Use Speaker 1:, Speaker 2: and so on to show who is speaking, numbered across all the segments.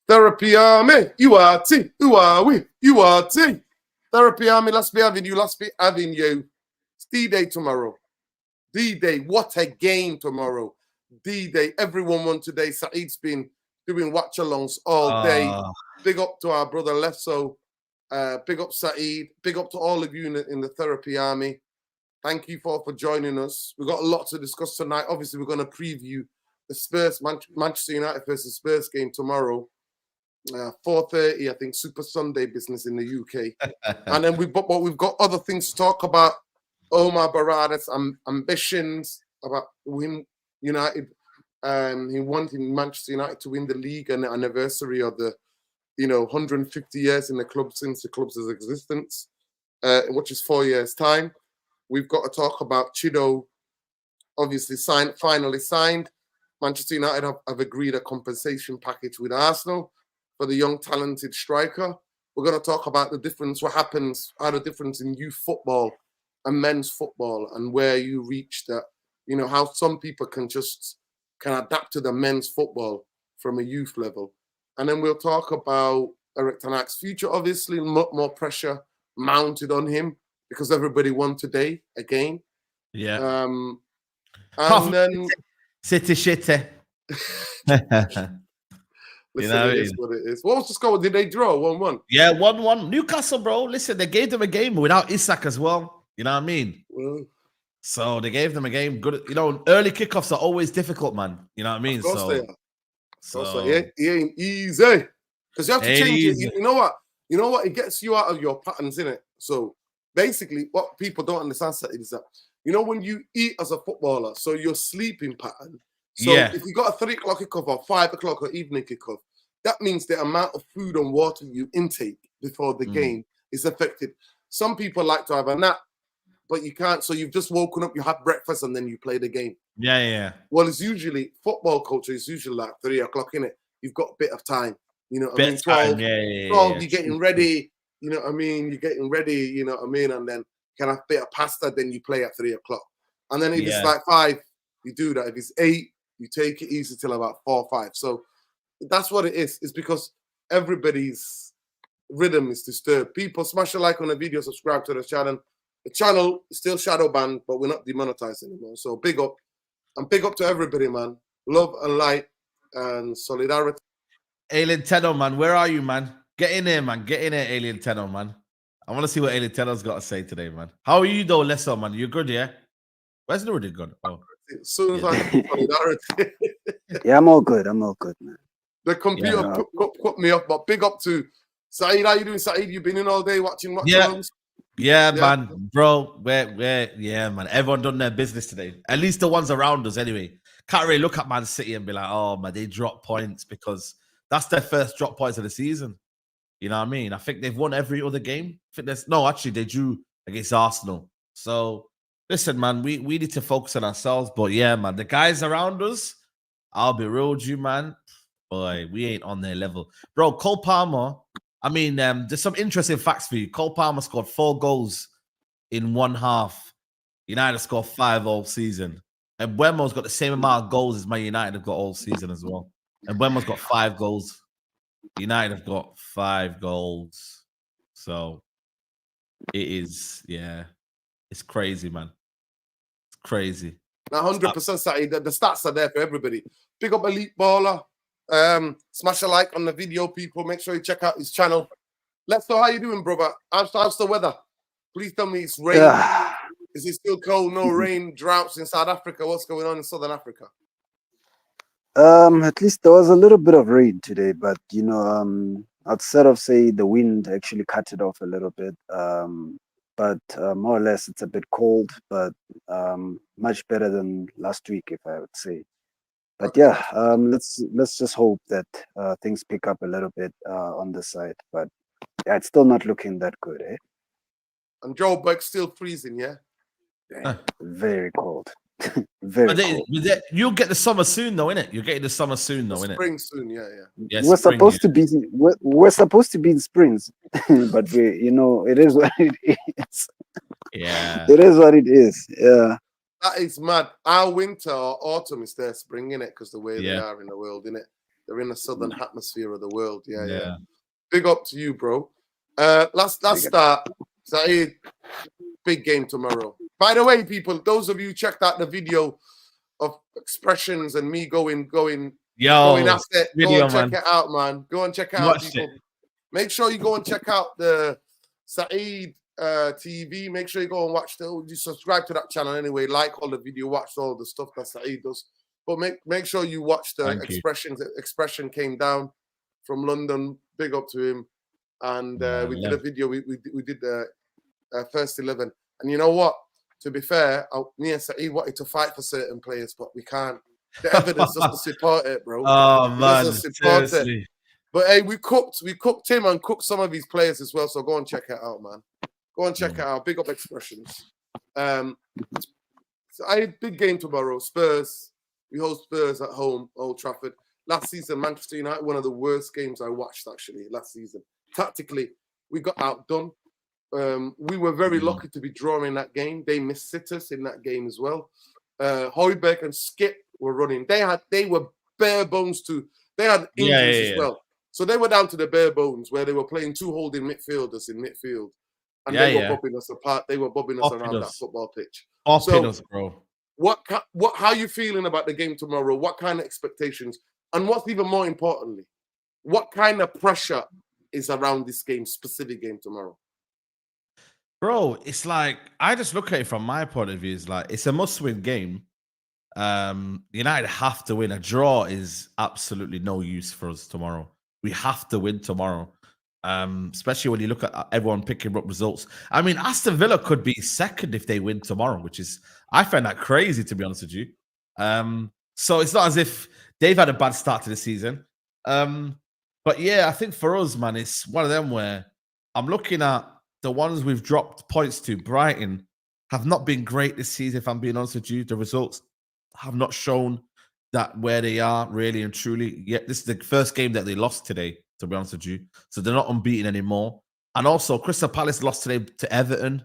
Speaker 1: Therapy Army, you are T. Who are we? You are T. Therapy Army, let's be having you. Let's be having you. It's D-Day tomorrow. D-Day, what a game tomorrow. D-Day, everyone won today. Saeed's been doing watch-alongs all day. Big up to our brother Lesso. Big up Saeed. Big up to all of you in the Therapy Army. Thank you for joining us. We've got a lot to discuss tonight. Obviously, we're going to preview the Spurs, Manchester United versus Spurs game tomorrow. 4:30, I think, Super Sunday business in the UK. And then we've got other things to talk about. Omar Barada's ambitions about win United. He wanted Manchester United to win the league and the anniversary of the 150 years in the club since the club's existence, which is 4 years' time. We've got to talk about Chido, obviously finally signed. Manchester United have agreed a compensation package with Arsenal for the young, talented striker. We're going to talk about the difference, how the difference in youth football and men's football, and where you reach that, how some people can adapt to the men's football from a youth level. And then we'll talk about Erik ten Hag's future, obviously, more pressure mounted on him because everybody won today again.
Speaker 2: Yeah.
Speaker 1: And then
Speaker 2: City shitty.
Speaker 1: Listen, it is what it is. What was the score? Did they draw 1-1?
Speaker 2: Yeah, 1-1. Newcastle, bro. Listen, they gave them a game without Isak as well. You know what I mean?
Speaker 1: Well,
Speaker 2: so they gave them a game. Good. Early kickoffs are always difficult, man. You know what I mean?
Speaker 1: Of course they are. So it ain't easy. Because you have to change it. You know what? It gets you out of your patterns, innit? So basically, what people don't understand is that, when you eat as a footballer, so your sleeping pattern. So if you got a 3 o'clock kickoff or 5 o'clock or evening kickoff, that means the amount of food and water you intake before the game is affected. Some people like to have a nap, but you can't. So you've just woken up, you have breakfast, and then you play the game.
Speaker 2: Yeah.
Speaker 1: Well, it's usually football culture. It's usually like 3 o'clock, innit? You've got a bit of time. You know what I mean? 12, you're getting ready. You know what I mean? You're getting ready. You know what I mean? And then can have a bit of pasta. Then you play at 3 o'clock. And then if it's like 5, you do that. If it's 8, you take it easy till about 4 or 5. So that's what it is. It's because everybody's rhythm is disturbed. People smash a like on the video, subscribe to the channel. The channel is still shadow banned, but we're not demonetized anymore. So big up. And big up to everybody, man. Love and light and solidarity.
Speaker 2: Alien Tenno, man. Where are you, man? Get in there, man. Get in there, Alien Tenno, man. I want to see what Alien Tenno's got to say today, man. How are you, though, Lesso, man? You good, yeah? Where's Nuri gone? Oh.
Speaker 1: As soon as I get solidarity.
Speaker 3: Yeah, I'm all good, man.
Speaker 1: The computer put me up, but big up to Saeed. How you doing, Saeed? You been in all day watching what?
Speaker 2: Yeah, man. Bro, yeah, man. Everyone done their business today. At least the ones around us, anyway. Can't really look at Man City and be like, oh, man, they dropped points because that's their first drop points of the season. You know what I mean? I think they've won every other game. Actually, they drew against Arsenal. So, listen, man, we need to focus on ourselves. But, yeah, man, the guys around us, I'll be real with you, man. Boy, we ain't on their level. Bro, Cole Palmer, I mean, there's some interesting facts for you. Cole Palmer scored 4 goals in one half. United scored 5 all season. And Buemo's got the same amount of goals as Man United have got all season as well. And Buemo's got 5 goals. United have got 5 goals. So it is, it's crazy, man. It's crazy.
Speaker 1: 100% Saeed. The stats are there for everybody. Big up Elite Baller. Smash a like on the video, people. Make sure you check out his channel. Let's know how you doing, brother. How's the weather? Please tell me it's rain. Is it still cold? No rain, droughts in South Africa. What's going on in Southern Africa?
Speaker 3: At least there was a little bit of rain today, but outside of say the wind actually cut it off a little bit. But more or less it's a bit cold, but much better than last week, if I would say. But let's just hope that things pick up a little bit on the side. But yeah, it's still not looking that good, eh?
Speaker 1: And Joe Buck's still freezing, yeah?
Speaker 3: Very cold. Very cold.
Speaker 2: You'll get the summer soon, though, innit? You're getting the summer soon, though, innit?
Speaker 1: Spring soon, yeah.
Speaker 3: We're supposed to be in springs, but it is what it is.
Speaker 2: Yeah,
Speaker 3: it is what it is. Yeah.
Speaker 1: That is mad. Our winter or autumn is their spring, innit? Because the way they are in the world, innit? They're in the southern atmosphere of the world. Yeah, yeah.
Speaker 2: Yeah.
Speaker 1: Big up to you, bro. Let's start. Saeed, big game tomorrow. By the way, people, those of you who checked out the video of expressions and me going
Speaker 2: Yo,
Speaker 1: after it, go
Speaker 2: video,
Speaker 1: and check
Speaker 2: man.
Speaker 1: it out, man. Go and check it
Speaker 2: You
Speaker 1: out,
Speaker 2: watched
Speaker 1: people.
Speaker 2: it?
Speaker 1: Make sure you go and check out the Saeed TV. Make sure you go and watch you subscribe to that channel anyway. Like all the video, watch all the stuff that Saeed does. But make sure you watch the expressions. Expression came down from London. Big up to him. And we did a video. We did the first 11. And you know what? To be fair, me and Saeed wanted to fight for certain players, but we can't. The evidence doesn't support it, bro.
Speaker 2: Oh, man.
Speaker 1: Support
Speaker 2: Seriously.
Speaker 1: it. But hey, we cooked him and cooked some of his players as well. So go and check it out, man. Go and check it out. Big up expressions. So I had a big game tomorrow. Spurs. We host Spurs at home, Old Trafford. Last season, Manchester United, one of the worst games I watched actually last season. Tactically, we got outdone. We were very lucky to be drawing that game. They missed sitters in that game as well. Højbjerg and Skip were running. They were bare bones too. They had injuries as well. So they were down to the bare bones where they were playing two holding midfielders in midfield. And they were bobbing us apart. They were bobbing us around that football pitch.
Speaker 2: Bro.
Speaker 1: How are you feeling about the game tomorrow? What kind of expectations? And what's even more importantly, what kind of pressure is around this game, specific game tomorrow?
Speaker 2: Bro, it's like, I just look at it from my point of view. It's like, it's a must-win game. United have to win. A draw is absolutely no use for us tomorrow. We have to win tomorrow. Especially when you look at everyone picking up results. I mean, Aston Villa could be second if they win tomorrow, which is, I find that crazy, to be honest with you. So it's not as if they've had a bad start to the season. But yeah, I think for us, man, it's one of them where I'm looking at the ones we've dropped points to. Brighton have not been great this season, if I'm being honest with you. The results have not shown that where they are really and truly. Yet this is the first game that they lost today, to be honest with you. So they're not unbeaten anymore. And also, Crystal Palace lost today to Everton.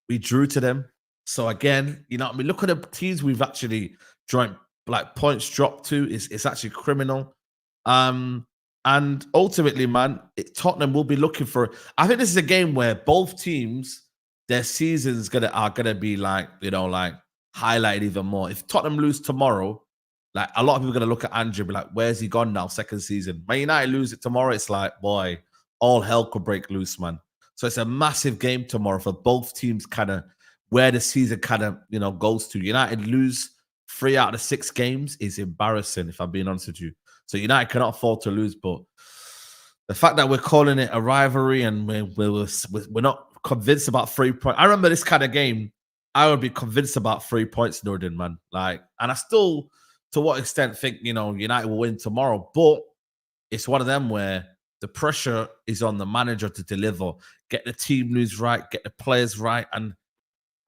Speaker 2: We drew to them. So again, you know what I mean? Look at the teams we've actually joined, like points dropped to. It's actually criminal. And ultimately, man, Tottenham will be looking for. I think this is a game where both teams, their seasons are gonna be like, you know, like highlighted even more. If Tottenham lose tomorrow, like a lot of people are gonna look at Andrew and be like, "Where's he gone now? Second season." Man United lose it tomorrow, it's like, boy, all hell could break loose, man. So it's a massive game tomorrow for both teams, kind of where the season kind of, you know, goes to. United lose 3 out of the 6 games is embarrassing, if I'm being honest with you. So United cannot afford to lose, but the fact that we're calling it a rivalry and we're not convinced about 3 points. I remember this kind of game, I would be convinced about 3 points, Nordin, man. Like, and I still, to what extent, think, you know, United will win tomorrow. But it's one of them where the pressure is on the manager to deliver, get the team news right, get the players right. And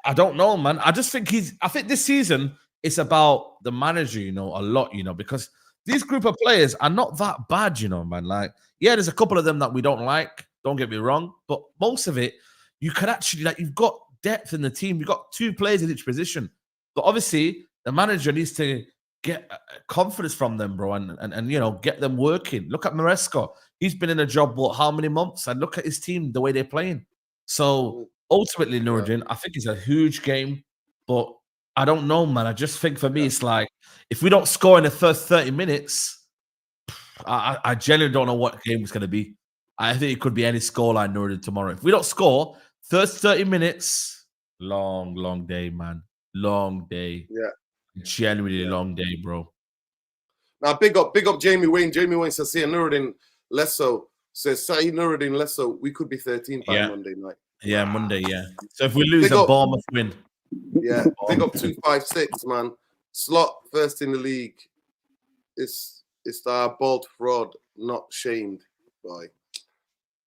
Speaker 2: I don't know, man. I just think I think this season it's about the manager, you know, a lot, you know, because these group of players are not that bad, you know, man. Like, yeah, there's a couple of them that we don't like. Don't get me wrong. But most of it, you can actually, like, you've got depth in the team. You've got 2 players in each position. But obviously, the manager needs to get confidence from them, bro, and you know, get them working. Look at Maresca. He's been in a job, what, how many months? And look at his team, the way they're playing. So, ultimately, Nordin, I think it's a huge game. But I don't know, man. I just think for me, it's like, if we don't score in the first 30 minutes, I genuinely don't know what game it's going to be. I think it could be any scoreline Nordin tomorrow. If we don't score, first 30 minutes, long day, man. Long day.
Speaker 1: Yeah.
Speaker 2: Genuinely long day, bro.
Speaker 1: Now, big up Jamie Wayne. Jamie Wayne says here, Nuruddin Lesso says, Saeed Nuruddin Lesso, we could be 13 by Monday night.
Speaker 2: Yeah, Monday, yeah. So if we lose, a Bournemouth win.
Speaker 1: Yeah, big up 256, man. Slot first in the league. It's the bald fraud, not shamed by.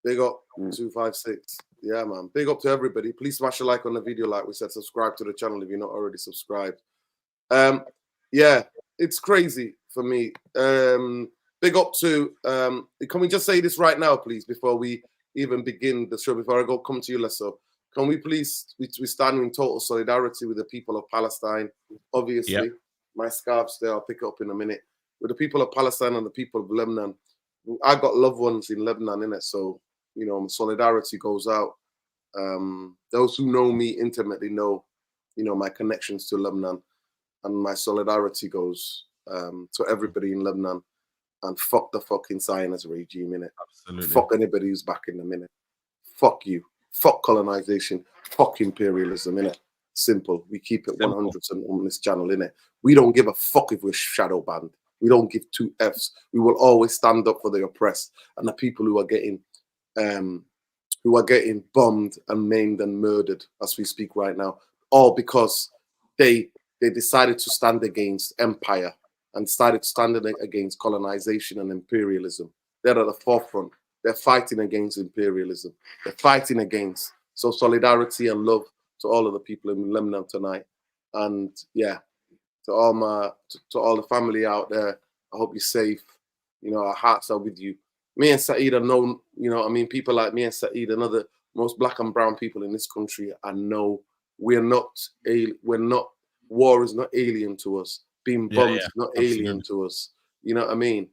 Speaker 1: Big up 256. Yeah, man. Big up to everybody. Please smash a like on the video, like we said. Subscribe to the channel if you're not already subscribed. Yeah, it's crazy for me. Big up to can we just say this right now, please, before we even begin the show, before I come to you, Lesso. Can we please, we stand in total solidarity with the people of Palestine. Obviously, my scarf's there, I'll pick it up in a minute. with the people of Palestine and the people of Lebanon. I got loved ones in Lebanon, innit? So, you know, solidarity goes out. Those who know me intimately know, you know, my connections to Lebanon, and my solidarity goes to everybody in Lebanon. And fuck the fucking Zionist regime, innit?
Speaker 2: Absolutely.
Speaker 1: Fuck anybody who's back in the minute. Fuck you. Fuck colonization. Fuck imperialism, innit? Simple. We keep it 100% on this channel, innit? We don't give a fuck if we're shadow banned. We don't give two Fs. We will always stand up for the oppressed and the people who are getting bombed and maimed and murdered as we speak right now, all because they decided to stand against empire and started standing against colonization and imperialism. They're at the forefront. They're fighting against imperialism. They're fighting against. So solidarity and love to all of the people in Lebanon tonight. And yeah, to all the family out there, I hope you're safe. You know, our hearts are with you. Me and Saeed are known, you know, I mean, people like me and Saeed and other most black and brown people in this country, I know we're not, war is not alien to us. Being bombed is not alien to us. You know what I mean?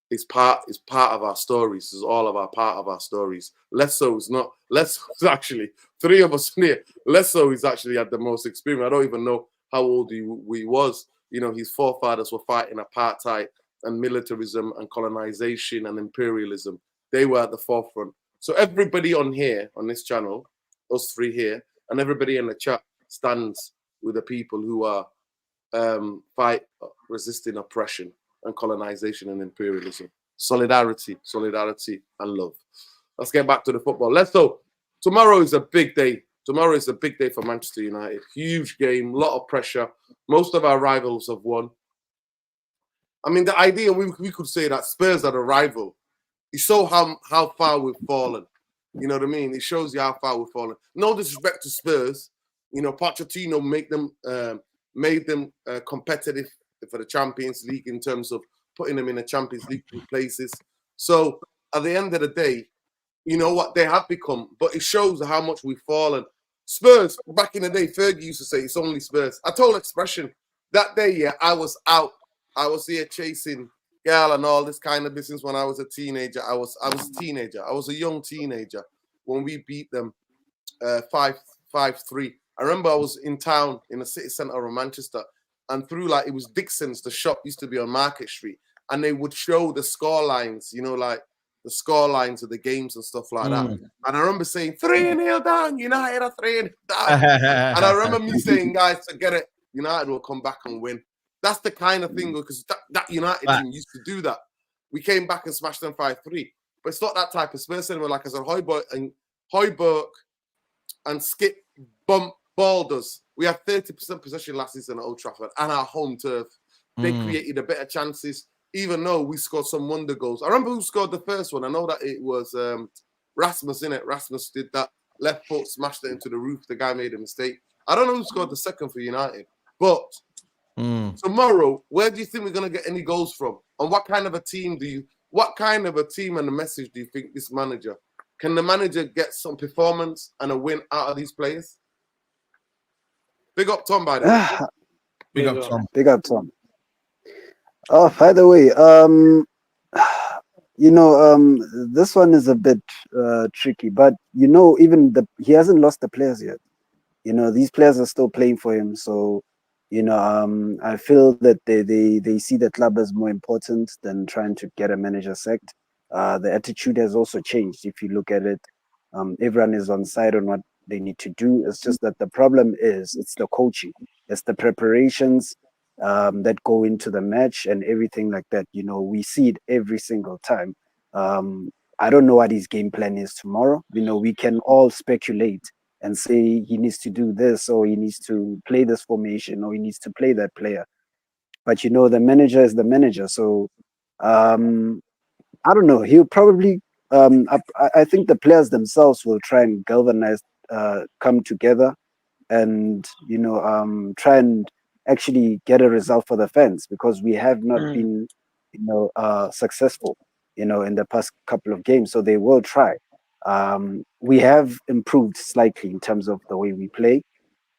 Speaker 1: It's part of our stories. It's all of our part of our stories. Lesso is actually, three of us here. Lesso is actually had the most experience. I don't even know how old he was. You know, his forefathers were fighting apartheid and militarism and colonization and imperialism. They were at the forefront. So everybody on here, on this channel, us three here, and everybody in the chat stands with the people who are resisting oppression and colonization and imperialism. Solidarity, and love. Let's get back to the football. Let's go. Tomorrow is a big day. Tomorrow is a big day for Manchester United. Huge game, a lot of pressure. Most of our rivals have won. I mean, the idea, we could say that Spurs are the rival. It shows how far we've fallen. You know what I mean? It shows you how far we've fallen. No disrespect to Spurs. You know, Pochettino made them competitive for the Champions League in terms of putting them in the Champions League places. So at the end of the day, you know what they have become, but it shows how much we've fallen. Spurs, back in the day, Fergie used to say, it's only Spurs. I told expression that day, yeah, I was out. I was here chasing girl and all this kind of business when I was a teenager. I was a teenager. I was a young teenager when we beat them 5-3. I remember I was in town in the city centre of Manchester, and through it was Dixon's, the shop used to be on Market Street, and they would show the score lines, you know, like the score lines of the games and stuff like that. And I remember saying 3-0 down, United are 3-0 down. And I remember me saying, guys, forget it, United will come back and win. That's the kind of thing, because that United team used to do that. We came back and smashed them 5-3. But it's not that type of Spurs anymore. Like I said, Højbjerg and Skip Balders. We had 30% possession last season at Old Trafford and our home turf. They created a better chances, even though we scored some wonder goals. I remember who scored the first one. I know that it was Rasmus, innit? Rasmus did that. Left foot, smashed it into the roof. The guy made a mistake. I don't know who scored the second for United. But tomorrow, where do you think we're going to get any goals from? And what kind of a team and a message do you think this manager, can the manager get some performance and a win out of these players? Big up Tom, by the way.
Speaker 2: Big up Tom.
Speaker 3: Big up Tom. Oh, by the way, you know, this one is a bit tricky, but you know, he hasn't lost the players yet. You know, these players are still playing for him, so you know, I feel that they see the club as more important than trying to get a manager sacked. The attitude has also changed. If you look at it, everyone is on side on what they need to do. It's just that the problem is it's the coaching, it's the preparations that go into the match and everything like that. You know, we see it every single time. I don't know what his game plan is tomorrow. You know, we can all speculate and say he needs to do this, or he needs to play this formation, or he needs to play that player. But you know, the manager is the manager. So I don't know. He'll probably. I think the players themselves will try and galvanize, come together, and you know, try and actually get a result for the fans, because we have not been, you know, successful, you know, in the past couple of games. So they will try. We have improved slightly in terms of the way we play,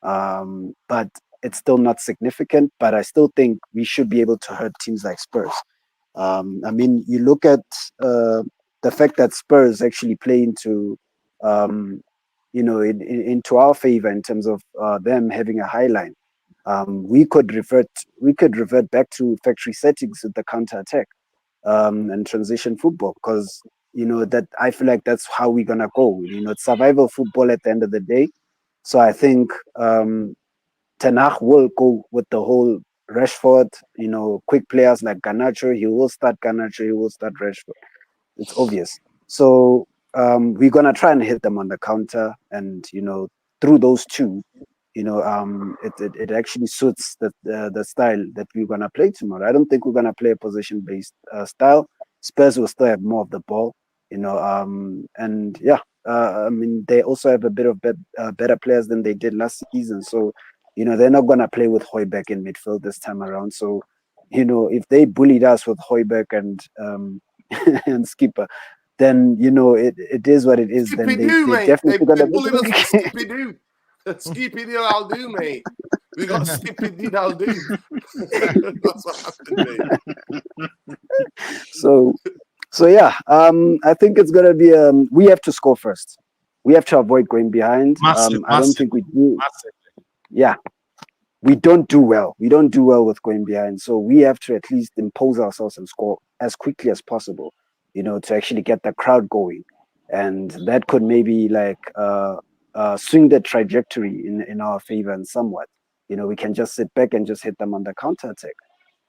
Speaker 3: but it's still not significant, but I still think we should be able to hurt teams like Spurs. I mean, you look at the fact that Spurs actually play into, into our favor in terms of them having a high line. We could revert back to factory settings with the counter attack and transition football, because that I feel like that's how we're gonna go. It's survival football at the end of the day. So I think Ten Hag will go with the whole Rashford, quick players like Garnacho. He will start Garnacho. He will start Rashford. It's obvious. So we're gonna try and hit them on the counter, and through those two, it actually suits the style that we're gonna play tomorrow. I don't think we're gonna play a position based style. Spurs will still have more of the ball, and yeah. I mean, they also have a bit of better players than they did last season. So, they're not going to play with Højbjerg in midfield this time around. So, if they bullied us with Højbjerg and and Skipper, then, it is what it is.
Speaker 1: Skippy
Speaker 3: Then
Speaker 1: do,
Speaker 3: they
Speaker 1: mate.
Speaker 3: definitely going
Speaker 1: They
Speaker 3: to
Speaker 1: bullied us with Skippy do. Skippy do, I'll do, mate. We got Skippy did, I'll do. That's what happened, mate.
Speaker 3: So yeah, I think it's gonna be. We have to score first. We have to avoid going behind. I don't think we do. Yeah, we don't do well. We don't do well with going behind. So we have to at least impose ourselves and score as quickly as possible. To actually get the crowd going, and that could maybe like swing the trajectory in our favor and somewhat. We can just sit back and just hit them on the counter attack.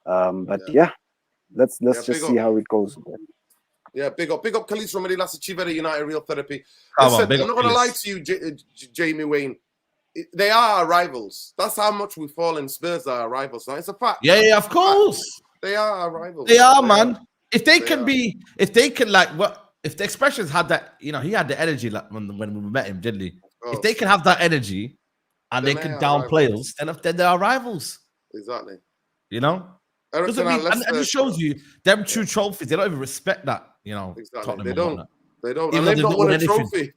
Speaker 3: But yeah, let's just see how it goes.
Speaker 1: Yeah, big up Khalees from Lassa Chivera United Real Therapy.
Speaker 2: Come on,
Speaker 1: Listen,
Speaker 2: big
Speaker 1: I'm
Speaker 2: up
Speaker 1: not going to lie
Speaker 2: Khalees.
Speaker 1: to you, Jamie Wayne. They are our rivals. That's how much we fall in. Spurs are our rivals. Now, it's a fact.
Speaker 2: Yeah, of course.
Speaker 1: They are our rivals.
Speaker 2: They are, man. If they can if the expressions had that, he had the energy like when we met him, didn't he? If they can have that energy and
Speaker 1: Then
Speaker 2: they can
Speaker 1: are
Speaker 2: downplay
Speaker 1: rivals.
Speaker 2: us, then they are rivals.
Speaker 1: Exactly.
Speaker 2: Doesn't mean, and it shows you them two trophies. They don't even respect that,
Speaker 1: Exactly.
Speaker 2: Tottenham
Speaker 1: They
Speaker 2: and
Speaker 1: don't.
Speaker 2: whatnot.
Speaker 1: They don't.
Speaker 2: Even
Speaker 1: And they've not won a
Speaker 2: anything.
Speaker 1: trophy.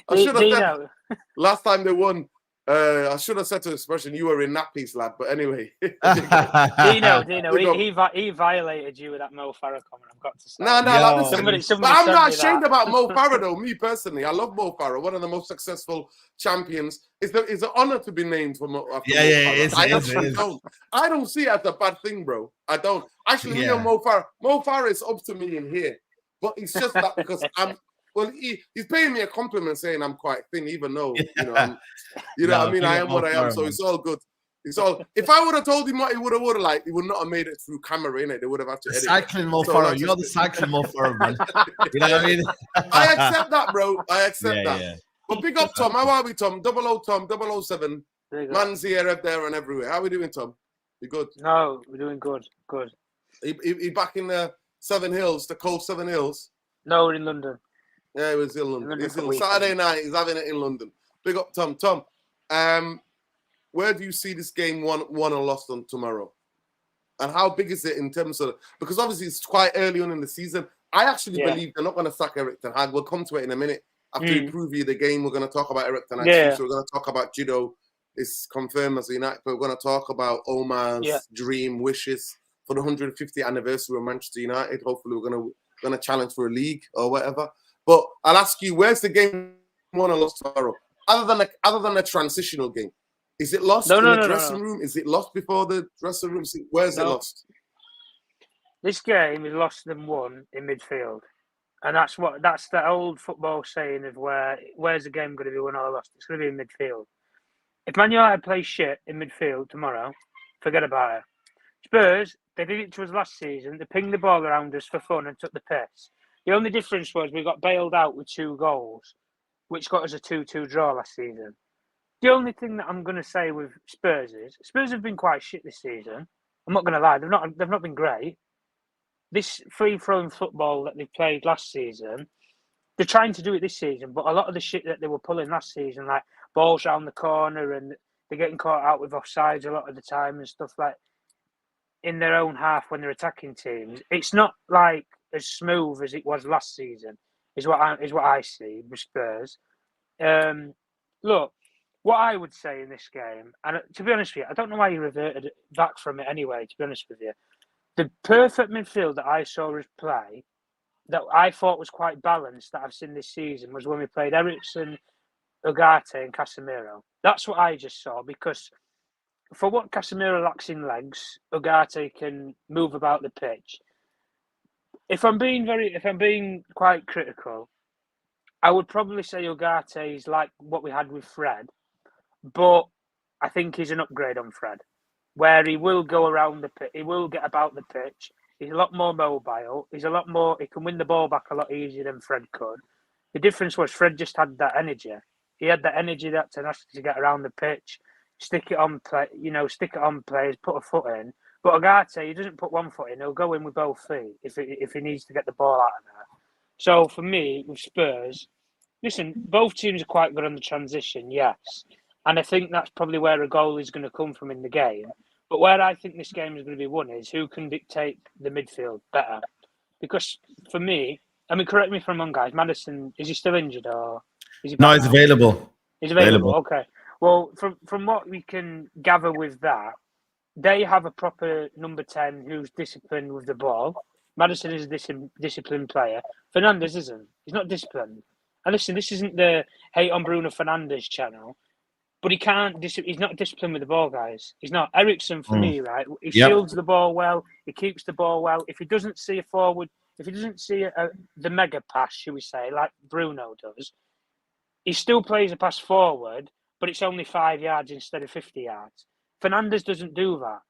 Speaker 1: I should have said last time they won. I should have said to expression, you were in nappies, lad. But anyway.
Speaker 4: Dino, he violated you with that Mo Farah comment, I've got to say.
Speaker 1: Listen, but I'm not ashamed about Mo Farah, though. Me personally, I love Mo Farah, one of the most successful champions. It's an honor to be named for Mo Farah. I don't see it as a bad thing, bro. I don't. Actually, Mo Farah is up to me in here. But it's just that because he's paying me a compliment saying I'm quite thin, even though I am what I am. So it's all good. It's all. If I would have told him what he would have he would not have made it through camera, innit? They would have had to edit.
Speaker 2: Cycling Mo Farah, you're the cycling Mo Farah, man. You know what I mean?
Speaker 1: I accept that, bro. I accept that.
Speaker 2: Yeah.
Speaker 1: But big up, Tom. How are we, Tom? 00 Tom, 007. Man's here, there, and everywhere. How are we doing, Tom? You good?
Speaker 4: No, we're doing good. Good.
Speaker 1: He back in the Seven Hills, the cold Seven Hills?
Speaker 4: No, we're in London.
Speaker 1: Yeah, he was in London. He's in Saturday night. He's having it in London. Big up, Tom. Tom, where do you see this game won or lost on tomorrow? And how big is it in terms of... Because obviously it's quite early on in the season. I actually believe they're not going to sack Erik ten Hag. We'll come to it in a minute. After we preview the game, we're going to talk about Erik ten Hag. So we're going to talk about Chido. It's confirmed as a United. We're going to talk about Omar's dream wishes for the 150th anniversary of Manchester United. Hopefully we're going to challenge for a league or whatever. But I'll ask you, where's the game won or lost tomorrow? Other than a transitional game. Is it lost in the dressing room? Is it lost before the dressing room? Where's it lost?
Speaker 4: This game is lost and won in midfield. And that's the old football saying of where's the game going to be won or lost? It's going to be in midfield. If Man United play shit in midfield tomorrow, forget about it. Spurs, they did it to us last season. They pinged the ball around us for fun and took the piss. The only difference was we got bailed out with 2 goals, which got us a 2-2 draw last season. The only thing that I'm going to say with Spurs is Spurs have been quite shit this season. I'm not going to lie, they've not been great. This free-flowing football that they played last season, they're trying to do it this season, but a lot of the shit that they were pulling last season, like balls around the corner and they're getting caught out with offsides a lot of the time and stuff like in their own half when they're attacking teams, it's not like as smooth as it was last season. Is what I see with Spurs. Look, What I would say in this game, and to be honest with you, I don't know why you reverted back from it anyway, to be honest with you. The perfect midfield that I saw us play, that I thought was quite balanced, that I've seen this season, was when we played Eriksen, Ugarte and Casemiro. That's what I just saw, because for what Casemiro lacks in legs, Ugarte can move about the pitch. If I'm being quite critical, I would probably say Ugarte is like what we had with Fred, but I think he's an upgrade on Fred, where he will go around the pitch, he will get about the pitch. He's a lot more mobile. He can win the ball back a lot easier than Fred could. The difference was Fred just had that energy. He had that energy, that tenacity to get around the pitch, stick it on players, put a foot in. But Ugarte, he doesn't put one foot in. He'll go in with both feet if he needs to get the ball out of there. So for me, with Spurs, listen, both teams are quite good on the transition, yes. And I think that's probably where a goal is going to come from in the game. But where I think this game is going to be won is who can dictate the midfield better. Because for me, I mean, correct me if I'm wrong, guys. Maddison, is he still injured or is he back
Speaker 2: No, he's
Speaker 4: now?
Speaker 2: available.
Speaker 4: He's available. Okay. Well, from what we can gather with that, they have a proper number 10 who's disciplined with the ball. Maddison is a disciplined player. Fernandes isn't. He's not disciplined. And listen, this isn't the Hate on Bruno Fernandes channel, but he's not disciplined with the ball, guys. He's not. Eriksen, for me, right? He shields the ball well. He keeps the ball well. If he doesn't see a forward, if he doesn't see the mega pass, should we say, like Bruno does, he still plays a pass forward, but it's only 5 yards instead of 50 yards. Fernandes doesn't do that.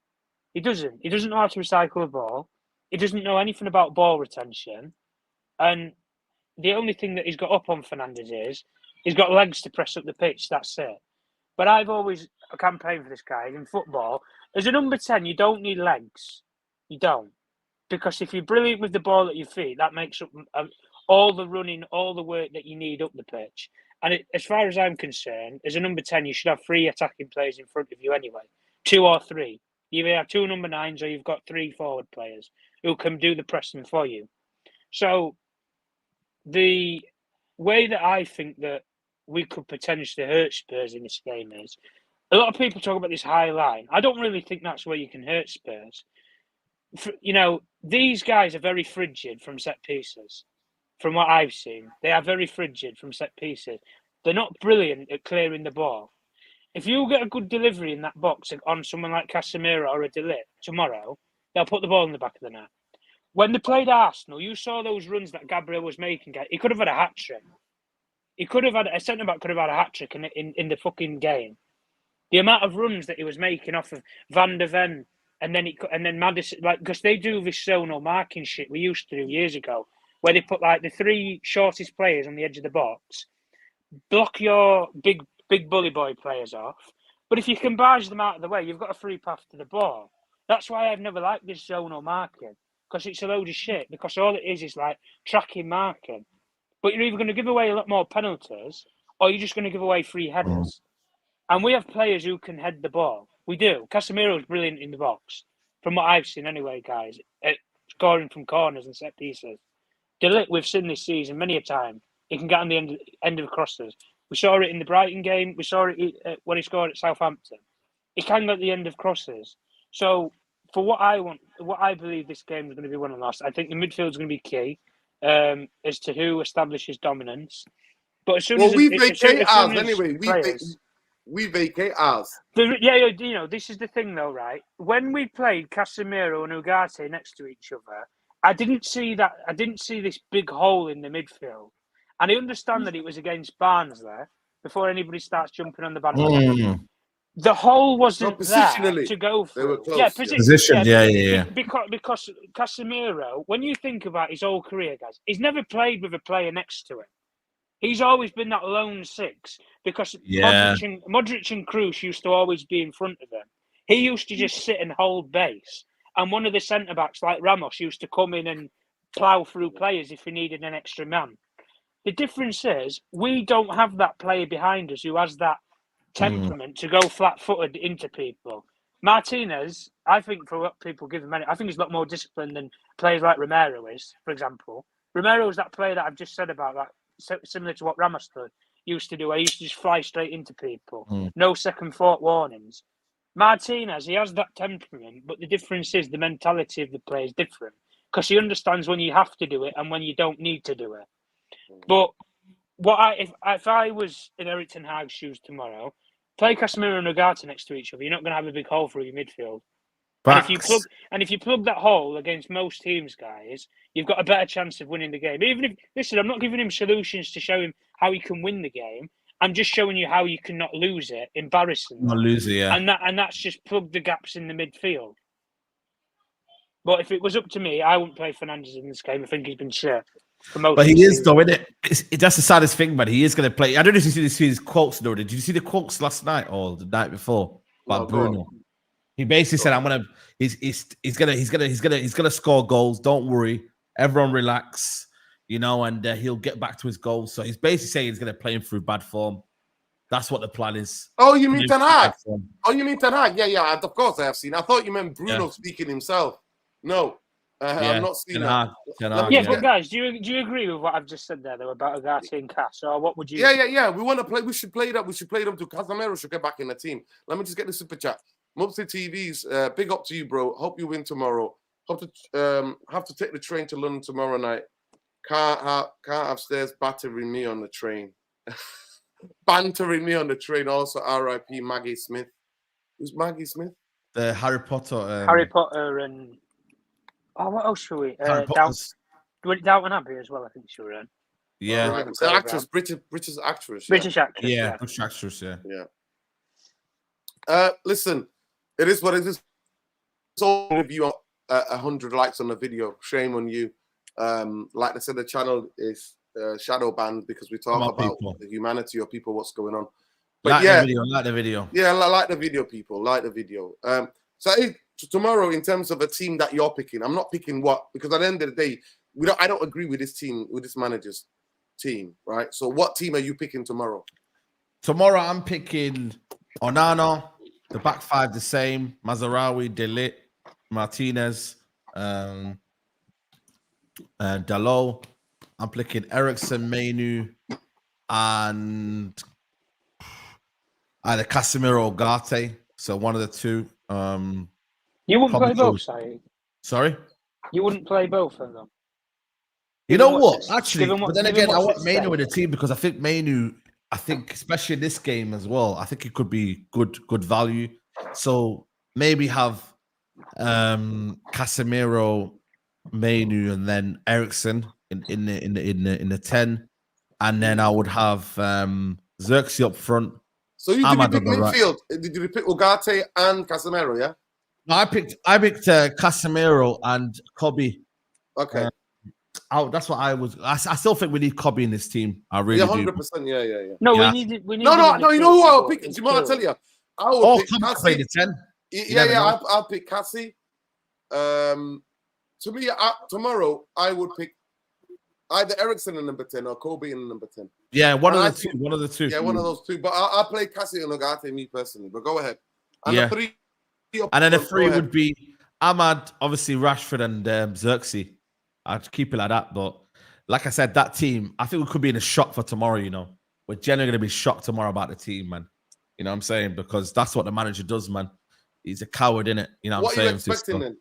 Speaker 4: He doesn't. He doesn't know how to recycle the ball. He doesn't know anything about ball retention. And the only thing that he's got up on Fernandes is he's got legs to press up the pitch. That's it. But I've always campaigned for this guy in football. As a number 10, you don't need legs. You don't. Because if you're brilliant with the ball at your feet, that makes up all the running, all the work that you need up the pitch. And as far as I'm concerned, as a number 10, you should have 3 attacking players in front of you anyway. 2 or 3. You either have 2 number 9s or you've got 3 forward players who can do the pressing for you. So the way that I think that we could potentially hurt Spurs in this game is, a lot of people talk about this high line. I don't really think that's where you can hurt Spurs. These guys are very frigid from set pieces. From what I've seen, they are very frigid from set pieces. They're not brilliant at clearing the ball. If you get a good delivery in that box on someone like Casemiro or a De Ligt tomorrow, they'll put the ball in the back of the net. When they played Arsenal, you saw those runs that Gabriel was making. He could have had a hat-trick. A centre-back could have had a hat-trick in the fucking game. The amount of runs that he was making off of Van der Ven and then Maddison, because they do this zonal marking shit we used to do years ago, where they put the 3 shortest players on the edge of the box, block your big bully boy players off. But if you can barge them out of the way, you've got a free path to the ball. That's why I've never liked this zonal marking, because it's a load of shit. Because all it is tracking marking. But you're either going to give away a lot more penalties, or you're just going to give away free headers. And we have players who can head the ball. We do. Casemiro's brilliant in the box, from what I've seen anyway, guys, at scoring from corners and set pieces. De Ligt, we've seen this season many a time. He can get on the end of crosses. We saw it in the Brighton game. We saw it when he scored at Southampton. He can get at the end of crosses. So, for what I believe this game is going to be won and lost, I think the midfield is going to be key as to who establishes dominance. But as soon as
Speaker 1: we vacate ours anyway.
Speaker 4: Players,
Speaker 1: we vacate ours.
Speaker 4: This is the thing though, right? When we played Casemiro and Ugarte next to each other, I didn't see this big hole in the midfield. And I understand that it was against Barnes there, before anybody starts jumping on the bandwagon. The hole wasn't there to go through.
Speaker 1: They were close,
Speaker 2: position. Yeah.
Speaker 4: Because Casemiro, when you think about his whole career, guys, he's never played with a player next to him. He's always been that lone 6 because Modric and Kroos used to always be in front of him. He used to just sit and hold base. And one of the centre-backs, like Ramos, used to come in and plough through players if he needed an extra man. The difference is we don't have that player behind us who has that temperament to go flat-footed into people. Martinez, I think, for what people give him credit, I think he's a lot more disciplined than players like Romero is, for example. Romero is that player that I've just said about, that similar to what Ramos did. used to do. I used to just fly straight into people.
Speaker 2: Mm.
Speaker 4: No second thought warnings. Martinez, he has that temperament, but the difference is the mentality of the player is different because he understands when you have to do it and when you don't need to do it. But if I was in Erik ten Hag's shoes tomorrow, play Casemiro and Ugarte next to each other, you're not going to have a big hole through your midfield. And if you plug that hole against most teams, guys, you've got a better chance of winning the game. Even if, listen, I'm not giving him solutions to show him how he can win the game. I'm just showing you how you cannot lose it, embarrassing.
Speaker 2: Not lose it, yeah.
Speaker 4: And that's just plug the gaps in the midfield. But if it was up to me, I wouldn't play Fernandes in this game. I think he's been shit.
Speaker 2: But he is, though, isn't it? That's the saddest thing, man. He is going to play. I don't know if you see his quotes, though. Did you see the quotes last night or the night before about Bruno? He basically said, he's gonna score goals. Don't worry, everyone relax, and he'll get back to his goals. So he's basically saying he's gonna play him through bad form. That's what the plan is.
Speaker 1: Oh, you mean Ten Hag? Yeah. Of course, I have seen. I thought you meant Bruno speaking himself. No, I've not seen that.
Speaker 4: But guys, do you agree with what I've just said there, though, about Ugarte and Cass? Or what would you?
Speaker 1: Yeah. We want to play. We should play that. We should play them to Casemiro. Should get back in the team. Let me just get the super chat. Mopsy TVs, big up to you, bro. Hope you win tomorrow. Hope to have to take the train to London tomorrow night. Can't have stairs battering me on the train. Bantering me on the train. Also, R.I.P. Maggie Smith. Who's Maggie Smith?
Speaker 2: The Harry Potter.
Speaker 4: Harry Potter and what else should we? Downton Abbey as well. I think she was in.
Speaker 2: Yeah,
Speaker 1: right. The actress, British actress.
Speaker 4: British actress.
Speaker 2: Yeah, British actress.
Speaker 1: Yeah. Listen. It is what it is. So if you 100 likes on the video, shame on you. Like I said, the channel is shadow banned because we talk about the humanity of people, what's going on. But
Speaker 2: like the video.
Speaker 1: Yeah, like the video, people. Like the video. So tomorrow, in terms of a team that you're picking, I'm not picking what, because at the end of the day, I don't agree with this team, with this manager's team, right? So what team are you picking tomorrow?
Speaker 2: Tomorrow, I'm picking Onana. The back five the same: Mazraoui, De Ligt, Martinez, Dalot. I'm picking Eriksen, Mainu, and either Casemiro or Ugarte. So one of the two.
Speaker 4: You wouldn't play both,
Speaker 2: Sorry?
Speaker 4: You wouldn't play both of them.
Speaker 2: You know what? Actually, but then again, I want Mainu in the team because I think Mainu. I think, especially in this game as well, I think it could be good value. So maybe have Casemiro, Mainu, and then Eriksen in the 10, and then I would have Xerxes up front.
Speaker 1: So you did pick midfield? Right. Did you pick Ugarte and Casemiro? Yeah.
Speaker 2: No, I picked Casemiro and Kobe.
Speaker 1: Okay.
Speaker 2: That's what I was. I still think we need Kobe in this team. I really
Speaker 1: 100%.
Speaker 2: do.
Speaker 1: Yeah.
Speaker 4: No, we need.
Speaker 1: No. You know who I would pick? Do you want to tell you? I would pick
Speaker 2: Cassie. The 10.
Speaker 1: Yeah. I'll pick Cassie. To me, tomorrow I would pick either Eriksen in number 10 or Kobe in number 10.
Speaker 2: Yeah, one of the two.
Speaker 1: Yeah, one of those two. But I'll play Cassie and Ugarte, me personally. But go ahead. And the three.
Speaker 2: And then the three would be Ahmad, obviously Rashford, and Xerxes. I'd keep it like that. But like I said, that team, I think we could be in a shock for tomorrow, We're generally going to be shocked tomorrow about the team, man. You know what I'm saying? Because that's what the manager does, man. He's a coward, innit? You know what I'm saying?
Speaker 1: What are you expecting then?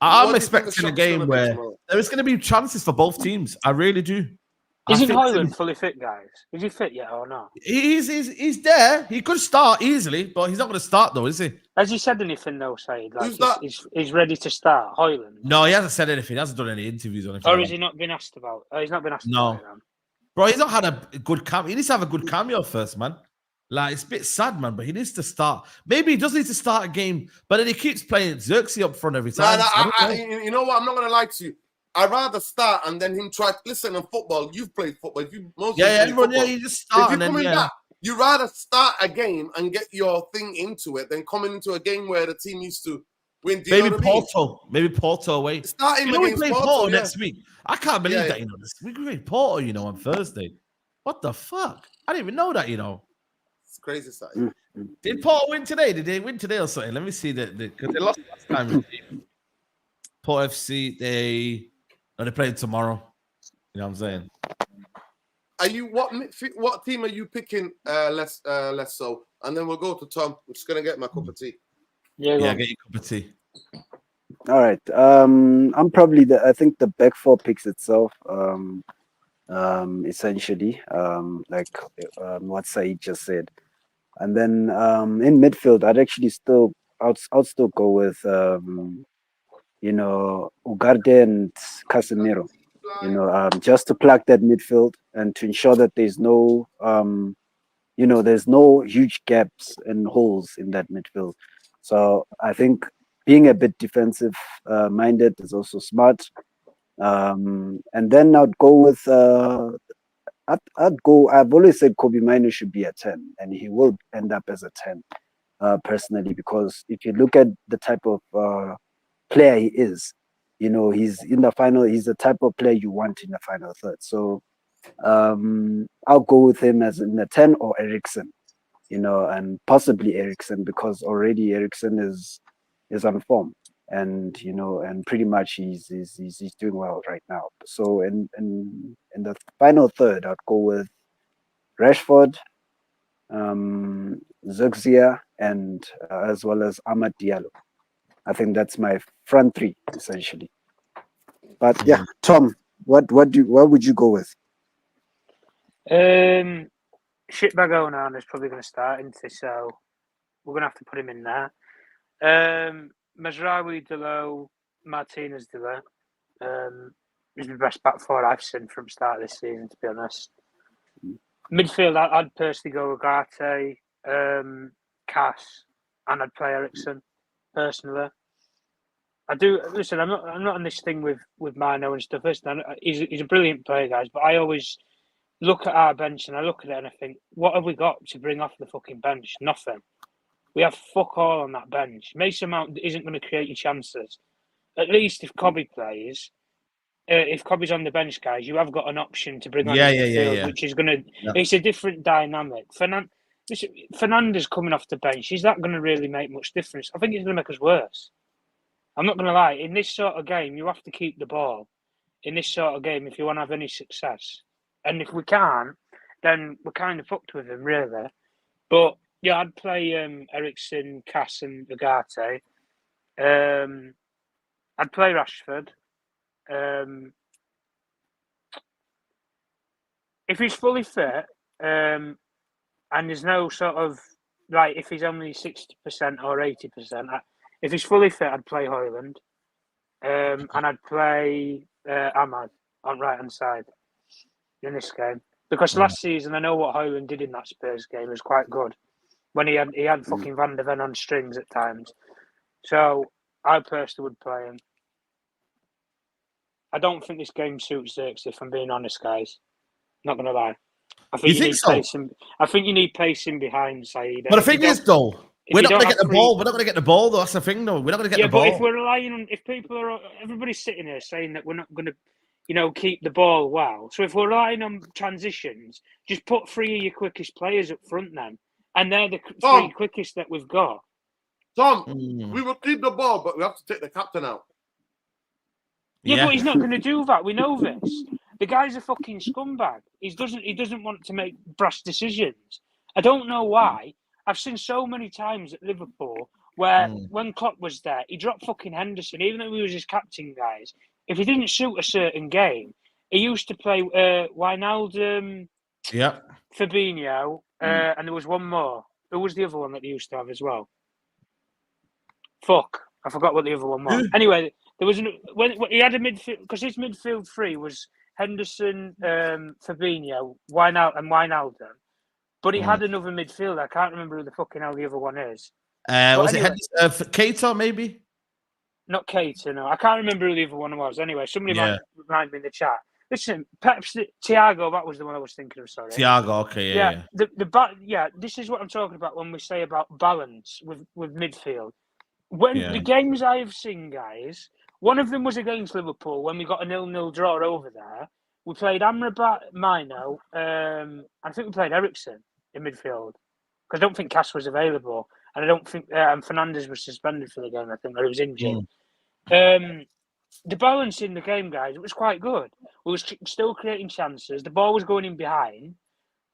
Speaker 2: I'm expecting a game where there is going to be chances for both teams. I really do.
Speaker 4: Isn't Højlund fully fit, guys? Is he fit yet or not?
Speaker 2: He's there. He could start easily, but he's not going to start though, is he?
Speaker 4: Has he said anything though, Said? Like he's ready to start, Højlund?
Speaker 2: No, he hasn't said anything. He hasn't done any interviews or anything.
Speaker 4: Or has he not been asked about? He's not been asked about it,
Speaker 2: bro, he's not had a good cameo. He needs to have a good cameo first, man. Like, it's a bit sad, man, but he needs to start. Maybe he does need to start a game, but then he keeps playing Xerxes up front every time.
Speaker 1: You know what? I'm not going to lie to you. I'd rather start and then him try. Listen, in football, you've played football.
Speaker 2: You just start and then,
Speaker 1: back, you'd rather start a game and get your thing into it than coming into a game where the team used to win.
Speaker 2: Maybe Porto away.
Speaker 1: Start him
Speaker 2: against Porto next week. I can't believe that, we played Porto, on Thursday. What the fuck? I didn't even know that,
Speaker 1: It's crazy stuff.
Speaker 2: Did Porto win today? Did they win today or something? Let me see because they lost last time. Porto FC, they playing tomorrow. You know what I'm saying?
Speaker 1: Are you what team are you picking? Less so, and then we'll go to Tom. I'm just gonna get my cup of tea.
Speaker 4: Yeah,
Speaker 2: Yeah, get your cup of tea.
Speaker 3: All right. I'm probably I think the back four picks itself. Essentially, like what Said just said, and then in midfield, I'd still go with Ugarte and Casemiro. Just to plug that midfield and to ensure that there's no huge gaps and holes in that midfield. So I think being a bit defensive minded is also smart. And then I'd go with I've always said Kobe Mino should be a 10, and he will end up as a 10, personally, because if you look at the type of player he is, he's in the final, he's the type of player you want in the final third. So I'll go with him as in the 10 or Eriksen, and possibly Eriksen, because already Eriksen is on form, and and pretty much he's doing well right now. So in the final third, I'd go with Rashford, Zirkzee, and as well as Amad Diallo. I think that's my front three essentially. But yeah, Tom, what would you go with?
Speaker 4: Shitbag Onan is probably going to start, isn't he? So we're going to have to put him in there. Mazraoui, Delo, Martinez, Delo. Is the best back four I've seen from start of this season, to be honest. Midfield, I'd personally go Ugarte, Cass, and I'd play Eriksen personally. I do listen. I'm not on this thing with Mino and stuff. Listen, he's a brilliant player, guys. But I always look at our bench and I look at it and I think, what have we got to bring off the fucking bench? Nothing. We have fuck all on that bench. Mason Mount isn't going to create you chances. At least if Cobby plays, if Cobby's on the bench, guys, you have got an option to bring on in the field, which is going to. Yeah. It's a different dynamic. Fernandes coming off the bench, is that going to really make much difference? I think it's going to make us worse. I'm not going to lie. In this sort of game, you have to keep the ball. In this sort of game, if you want to have any success, and if we can't, then we're kind of fucked with him, really. But yeah, I'd play Eriksen, Cass, and Ugarte. I'd play Rashford. If he's fully fit, and there's no sort of like, if he's only 60% or 80%, if he's fully fit, I'd play Højlund, and I'd play Ahmad on right hand side in this game, because last season I know what Højlund did in that Spurs game was quite good when he had fucking Van der Ven on strings at times. So I personally would play him. I don't think this game suits Zirkzee, if I'm being honest, guys. Not gonna lie. I think you need so? Pace. I think you need pace in behind Said.
Speaker 2: But the thing is, though, we're not going to get the ball. We're not going to get the ball, though. That's the thing, though. We're not going to get the ball.
Speaker 4: Yeah, but if we're relying on, everybody's sitting here saying that we're not going to, keep the ball well. So if we're relying on transitions, just put three of your quickest players up front then, and they're the three quickest that we've got.
Speaker 1: Tom, we will keep the ball, but we have to take the captain out.
Speaker 4: Yeah, but he's not going to do that. We know this. The guy's a fucking scumbag. He doesn't want to make brash decisions. I don't know why. I've seen so many times at Liverpool where when Klopp was there, he dropped fucking Henderson, even though he was his captain, guys. If he didn't suit a certain game, he used to play Wijnaldum, Fabinho, and there was one more. Who was the other one that he used to have as well? Fuck, I forgot what the other one was. Anyway, there was when he had a midfield, because his midfield three was Henderson, Fabinho, Wijnaldum. But he had another midfielder. I can't remember who the fucking hell the other one is.
Speaker 2: Was it Keita, maybe?
Speaker 4: Not Keita, no. I can't remember who the other one was. Anyway, somebody might remind me in the chat. Listen, perhaps Thiago, that was the one I was thinking of, sorry.
Speaker 2: Thiago, okay, yeah.
Speaker 4: This is what I'm talking about when we say about balance with midfield. When the games I have seen, guys, one of them was against Liverpool when we got a 0-0 draw over there. We played Amrabat, Mino, I think we played Eriksen in midfield, because I don't think Cass was available, and I don't think Fernandes was suspended for the game. I think, or he was injured. The balance in the game, guys, it was quite good. We were still creating chances. The ball was going in behind.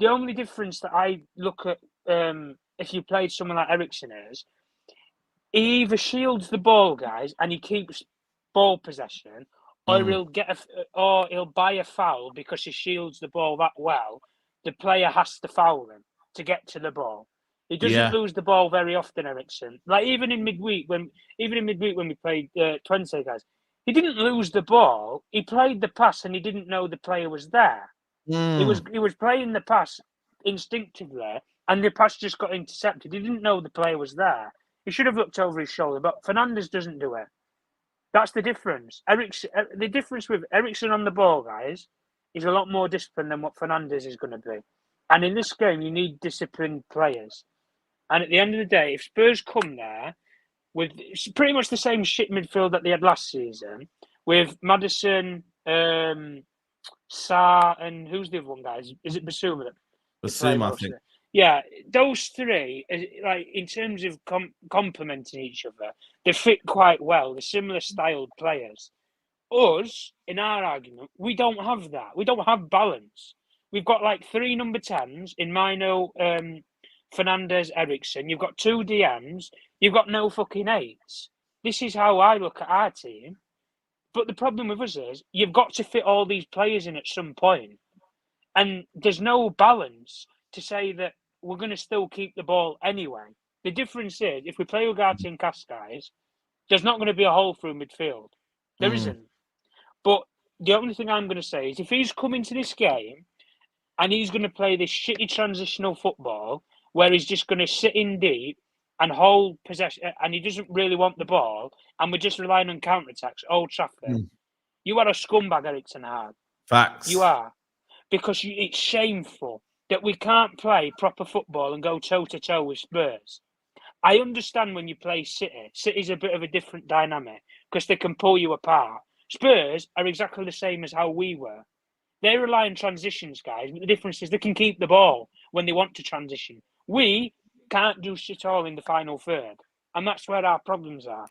Speaker 4: The only difference that I look at, if you played someone like Eriksen is, he either shields the ball, guys, and he keeps ball possession, or he'll buy a foul because he shields the ball that well. The player has to foul him to get to the ball. He doesn't lose the ball very often, Eriksen. Like even in midweek when we played Twente, guys, he didn't lose the ball. He played the pass and he didn't know the player was there. He was playing the pass instinctively, and the pass just got intercepted. He didn't know the player was there. He should have looked over his shoulder, but Fernandes doesn't do it. That's the difference. The difference with Eriksen on the ball, guys, is a lot more discipline than what Fernandes is going to be. And in this game, you need disciplined players. And at the end of the day, if Spurs come there with pretty much the same shit midfield that they had last season, with Maddison, Sarr, and who's the other one, guys? Is it Basuma?
Speaker 2: Basuma, I think.
Speaker 4: Yeah, those three, like in terms of complementing each other, they fit quite well. They're similar styled players. Us, in our argument, we don't have that. We don't have balance. We've got like 3 number 10s in Mino, Fernandes, Eriksen. You've got 2 DMs. You've got no fucking 8s. This is how I look at our team. But the problem with us is you've got to fit all these players in at some point. And there's no balance to say that we're going to still keep the ball anyway. The difference is, if we play Ugarte and Cascais, there's not going to be a hole through midfield. There isn't. But the only thing I'm going to say is, if he's coming to this game and he's going to play this shitty transitional football where he's just going to sit in deep and hold possession, and he doesn't really want the ball, and we're just relying on counter-attacks, Old Trafford, you are a scumbag, Erik ten Hag.
Speaker 2: Facts.
Speaker 4: You are. Because it's shameful that we can't play proper football and go toe-to-toe with Spurs. I understand when you play City. City's a bit of a different dynamic because they can pull you apart. Spurs are exactly the same as how we were. They rely on transitions, guys, but the difference is they can keep the ball when they want to transition. We can't do shit all in the final third, and that's where our problems are.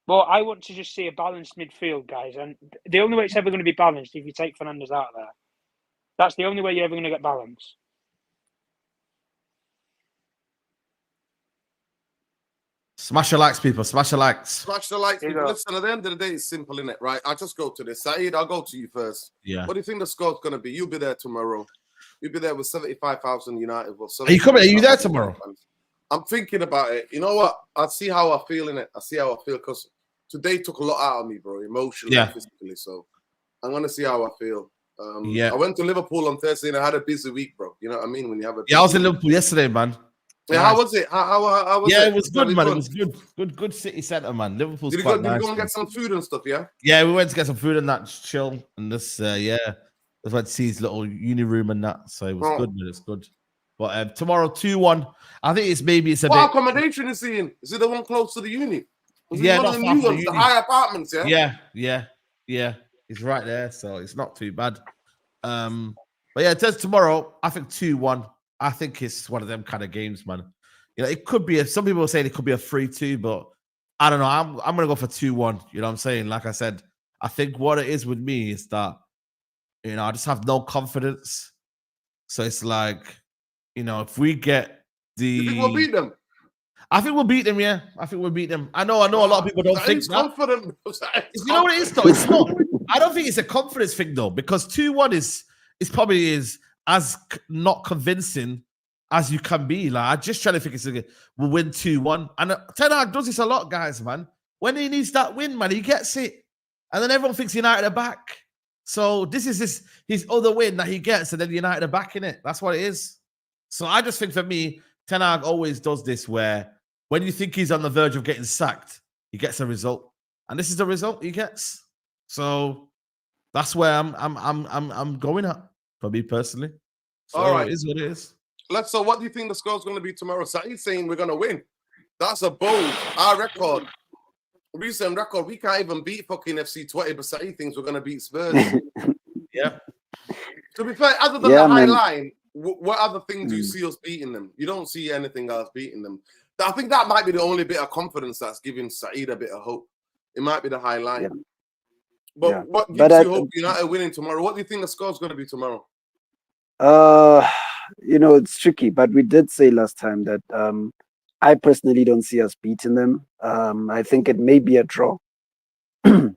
Speaker 4: But I want to just see a balanced midfield, guys, and the only way it's ever going to be balanced is if you take Fernandes out of there. That's the only way you're ever going to get balance.
Speaker 2: Smash the likes, people. Smash the likes.
Speaker 1: Smash the likes, people. Listen, at the end of the day, it's simple, innit? Right? I'll just go to this. Saeed, I'll go to you first.
Speaker 2: Yeah.
Speaker 1: What do you think the score's going to be? You'll be there tomorrow. You'll be there with 75,000 United.
Speaker 2: Are you coming? Are you there tomorrow?
Speaker 1: I'm thinking about it. You know what? I'll see how I feel in it. I'll see how I feel because today took a lot out of me, bro, emotionally and physically. So I'm going to see how I feel. I went to Liverpool on Thursday and I had a busy week, bro. You know what I mean? When you have a
Speaker 2: I was in Liverpool yesterday, man.
Speaker 1: Yeah, how was it? How was it?
Speaker 2: It was good, man. It was good city centre, man. Liverpool's
Speaker 1: did
Speaker 2: quite
Speaker 1: nice. Did you go and
Speaker 2: man.
Speaker 1: get some food and stuff, yeah?
Speaker 2: Yeah, we went to get some food and that, chill. And this, just went to see his little uni room and that. So it was good, man. It's good. But tomorrow, 2-1. I think it's a bit...
Speaker 1: What accommodation is he in? Is it the one close to the uni?
Speaker 2: Yeah,
Speaker 1: one of the new ones, the high apartments, yeah?
Speaker 2: Yeah. He's right there, so it's not too bad. But yeah, it says tomorrow, I think 2-1. I think it's one of them kind of games, man. You know, it could be, some people are saying it could be a 3-2, but I don't know. I'm going to go for 2-1. You know what I'm saying? Like I said, I think what it is with me is that, you know, I just have no confidence. So it's like, you know, if we get
Speaker 1: You think we'll beat them?
Speaker 2: I think we'll beat them, yeah. I think we'll beat them. I know a lot of people don't think that.
Speaker 1: Confident.
Speaker 2: You know what it is, though? It's not. I don't think it's a confidence thing, though, because 2-1 is probably as not convincing as you can be. Like, I just try to think we'll win 2-1. And Ten Hag does this a lot, guys, man. When he needs that win, man, he gets it. And then everyone thinks United are back. So this is his other win that he gets, and then United are back in it. That's what it is. So I just think for me, Ten Hag always does this where when you think he's on the verge of getting sacked, he gets a result. And this is the result he gets. So that's where I'm going at, for me personally. So
Speaker 1: all right.
Speaker 2: It is what it is.
Speaker 1: So what do you think the score's going to be tomorrow? Saeed's saying we're going to win. That's a bold. Our record, recent record, we can't even beat fucking FC 20, but Saeed thinks we're going to beat Spurs.
Speaker 2: Yeah.
Speaker 1: To be fair, other than the high line, what other things do you see us beating them? You don't see anything else beating them. I think that might be the only bit of confidence that's giving Saeed a bit of hope. It might be the high line. But what gives you hope United winning tomorrow? What do you think the score's going to be tomorrow?
Speaker 3: It's tricky, but we did say last time that I personally don't see us beating them. I think it may be a draw.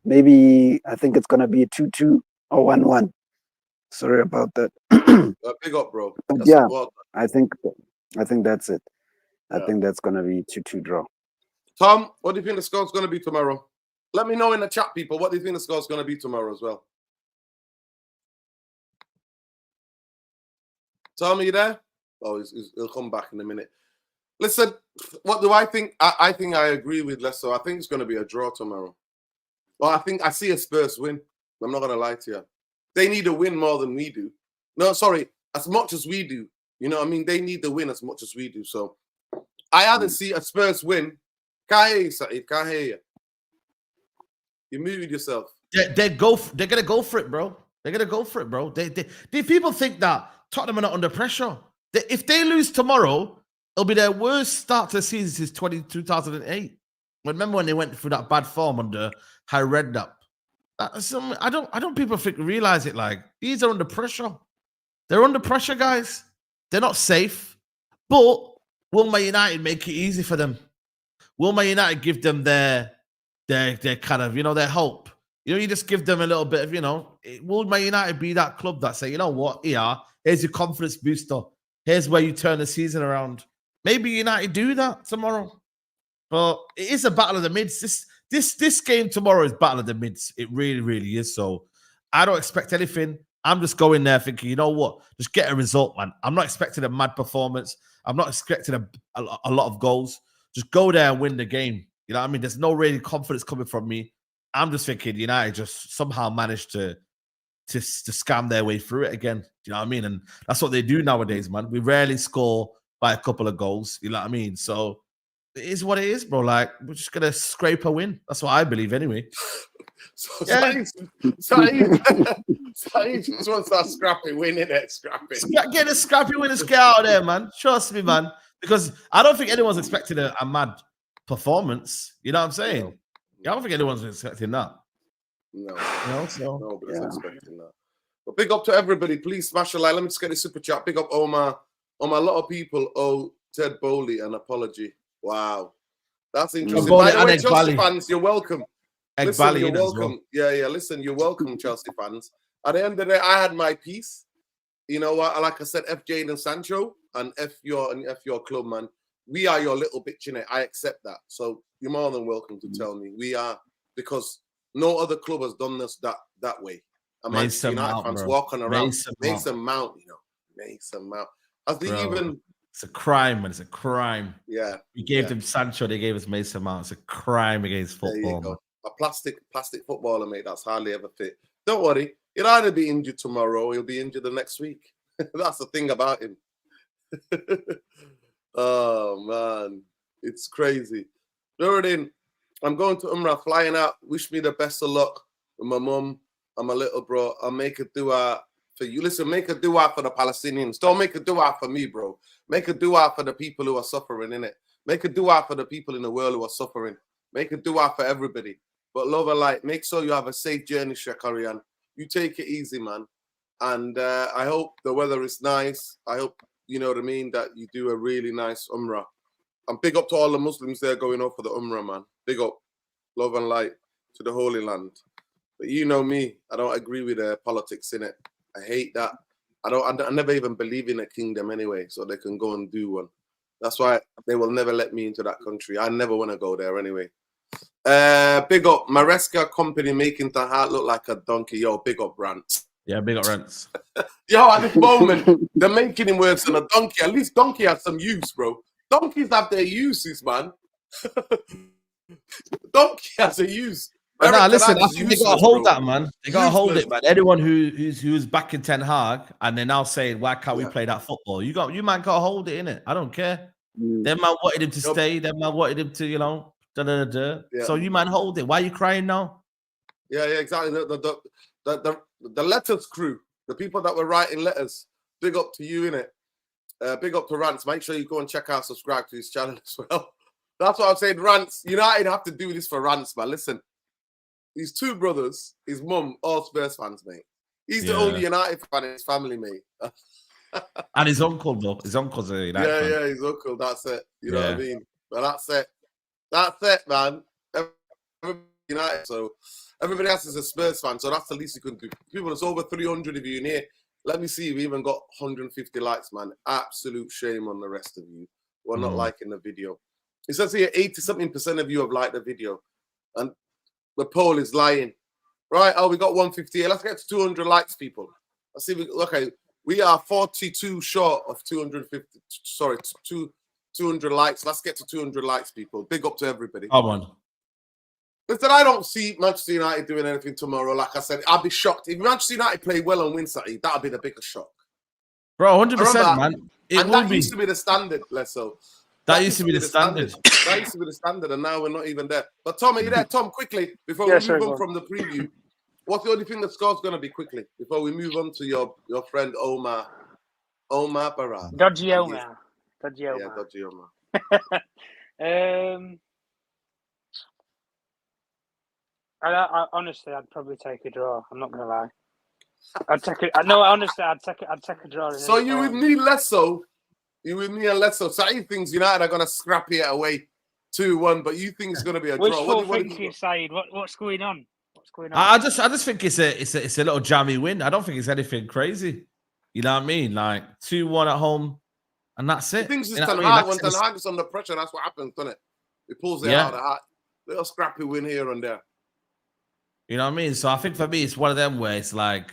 Speaker 3: Maybe I think it's gonna be a 2-2 or 1-1. Sorry about that.
Speaker 1: Big up, bro.
Speaker 3: Yeah, I think that's it. I think that's gonna be 2-2 draw.
Speaker 1: Tom, what do you think the score's gonna be tomorrow? Let me know in the chat, people. What do you think the score's gonna be tomorrow as well? Tom, are you there? Oh, he'll come back in a minute. Listen, what do I think? I think I agree with Leicester. I think it's going to be a draw tomorrow. Well, I think I see a Spurs win. I'm not going to lie to you. They need a win more than we do. No, sorry, as much as we do. You know what I mean? They need the win as much as we do. So I either see a Spurs win. Can't hear you, Saeed. Can't hear you. You muted yourself.
Speaker 2: They're going to go for it, bro. They're going to go for it, bro. Do people think that Tottenham are not under pressure? If they lose tomorrow, it'll be their worst start to the season since 2008. Remember when they went through that bad form under Harry Redknapp? I don't people realize it. Like, these are under pressure. They're under pressure, guys. They're not safe. But will Man United make it easy for them? Will Man United give them their kind of, their hope? You just give them a little bit of, will Man United be that club that say, you know what, here's your confidence booster. Here's where you turn the season around. Maybe United do that tomorrow. But it is a battle of the mids. This game tomorrow is battle of the mids. It really, really is. So I don't expect anything. I'm just going there thinking, you know what? Just get a result, man. I'm not expecting a mad performance. I'm not expecting a lot of goals. Just go there and win the game. You know what I mean? There's no really confidence coming from me. I'm just thinking United just somehow managed to scam their way through it again. Do you know what I mean? And that's what they do nowadays, man. We rarely score by a couple of goals. You know what I mean? So it is what it is, bro. Like, we're just going to scrape a win. That's what I believe anyway.
Speaker 1: So Saeed just wants that scrappy win, innit? Scrappy.
Speaker 2: Get a scrappy win and get out of there, man. Trust me, man. Because I don't think anyone's expecting a mad performance. You know what I'm saying?
Speaker 1: No.
Speaker 2: I don't think anyone's expecting that.
Speaker 1: No.
Speaker 2: Nobody's
Speaker 1: expecting that. But big up to everybody. Please smash a like. Let me just get a super chat. Big up Omar. A lot of people owe Ted Bowley an apology. Wow. That's interesting. By the way, Chelsea fans, you're welcome. Listen, you're welcome. Well. Yeah. Listen, you're welcome, Chelsea fans. At the end of the day, I had my piece. You know what? Like I said, F Jade and Sancho and F your club, man. We are your little bitch in it. I accept that. So you're more than welcome to tell me. We are, because no other club has done this that way. And Manchester United fans walking around. Mason Mount, Mason Mount.
Speaker 2: It's a crime, man. It's a crime.
Speaker 1: Yeah.
Speaker 2: We gave them Sancho, they gave us Mason Mount. It's a crime against football. Man.
Speaker 1: A plastic footballer, mate, that's hardly ever fit. Don't worry. He'll either be injured tomorrow or he'll be injured the next week. That's the thing about him. Oh, man. It's crazy. Nuruddin, I'm going to Umrah, flying out. Wish me the best of luck with my mum and my little bro. I'll make a dua for you. Listen, make a dua for the Palestinians. Don't make a dua for me, bro. Make a dua for the people who are suffering, innit? Make a dua for the people in the world who are suffering. Make a dua for everybody. But love and light. Make sure you have a safe journey, Shakarian. You take it easy, man. And I hope the weather is nice. I hope, you know what I mean, that you do a really nice Umrah. And big up to all the Muslims there going off for the Umrah, man. Big up. Love and light to the Holy Land. But you know me, I don't agree with politics, innit? I hate that. I never even believe in a kingdom anyway, so they can go and do one. That's why they will never let me into that country. I never want to go there anyway. Big up Maresca company making Tahat look like a donkey. Yo, big up Rants.
Speaker 2: Yeah, big up Rants.
Speaker 1: Yo, at this moment, they're making him worse than a donkey. At least donkey has some use, bro. Donkeys have their uses, man. Donkey has a use.
Speaker 2: Nah, listen, I think they got to hold that, man. They got to hold it, man. Anyone who's backing Ten Hag and they're now saying, why can't we play that football? You man got to hold it, innit? I don't care. Them man wanted him to stay. Them man wanted him to, Yeah. So you man hold it. Why are you crying now?
Speaker 1: Yeah, exactly. The letters crew, the people that were writing letters, big up to you, innit? Big up to Rants. Make sure you go and check out, subscribe to his channel as well. That's what I'm saying, Rants. United have to do this for Rants, man. Listen. his two brothers, his mum, all Spurs fans, mate. He's the
Speaker 2: Yeah.
Speaker 1: only United fan in his family, mate.
Speaker 2: And his uncle, though. His uncle's a United fan.
Speaker 1: Yeah, his uncle. That's it. You know what I
Speaker 2: Yeah.
Speaker 1: mean? But that's it. That's it, man. Everybody United, so everybody else is a Spurs fan, so that's the least you can do. People, it's over 300 of you in here. Let me see. We even got 150 likes, man. Absolute shame on the rest of you. We're not liking the video. It says here 80-something% of you have liked the video, and the poll is lying. Right? Oh, we got 158. Let's get to 200 likes, people. Let's see. Okay, we are 42 short of 250. Sorry, 200 likes. Let's get to 200 likes, people. Big up to everybody.
Speaker 2: Come on.
Speaker 1: Listen, I don't see Manchester United doing anything tomorrow. Like I said, I'd be shocked. If Manchester United play well and win something, that would be the biggest shock.
Speaker 2: Bro, 100%, man.
Speaker 1: And that used to be the standard, Lesso.
Speaker 2: That used to be the standard.
Speaker 1: That used to be the standard, and now we're not even there. But Tom, are you there? Tom, quickly, before we move on from the preview, what's the only thing the score's going to be quickly, before we move on to your friend Omar? Omar Barat.
Speaker 4: Dodgy Omar.
Speaker 1: Yeah, Dodgy Omar.
Speaker 4: I honestly, I'd probably take a draw. I'm not gonna lie. I'd take it. No, honestly, I'd take a draw.
Speaker 1: So you with me, Lesso? You with me and Lesso? Saeed thinks United are gonna scrap it away 2-1, but you think it's gonna be a draw.
Speaker 4: Wishful thinking, Saeed. What's going on? What's going on?
Speaker 2: I just think it's a little jammy win. I don't think it's anything crazy. You know what I mean? Like 2-1 at home, and that's it.
Speaker 1: He thinks it's
Speaker 2: you know
Speaker 1: Ten Hag. When Ten Hag is under pressure, that's what happens, doesn't it? He pulls it out of the hat. Little scrappy win here and there.
Speaker 2: You know what I mean? So I think for me, it's one of them where it's like,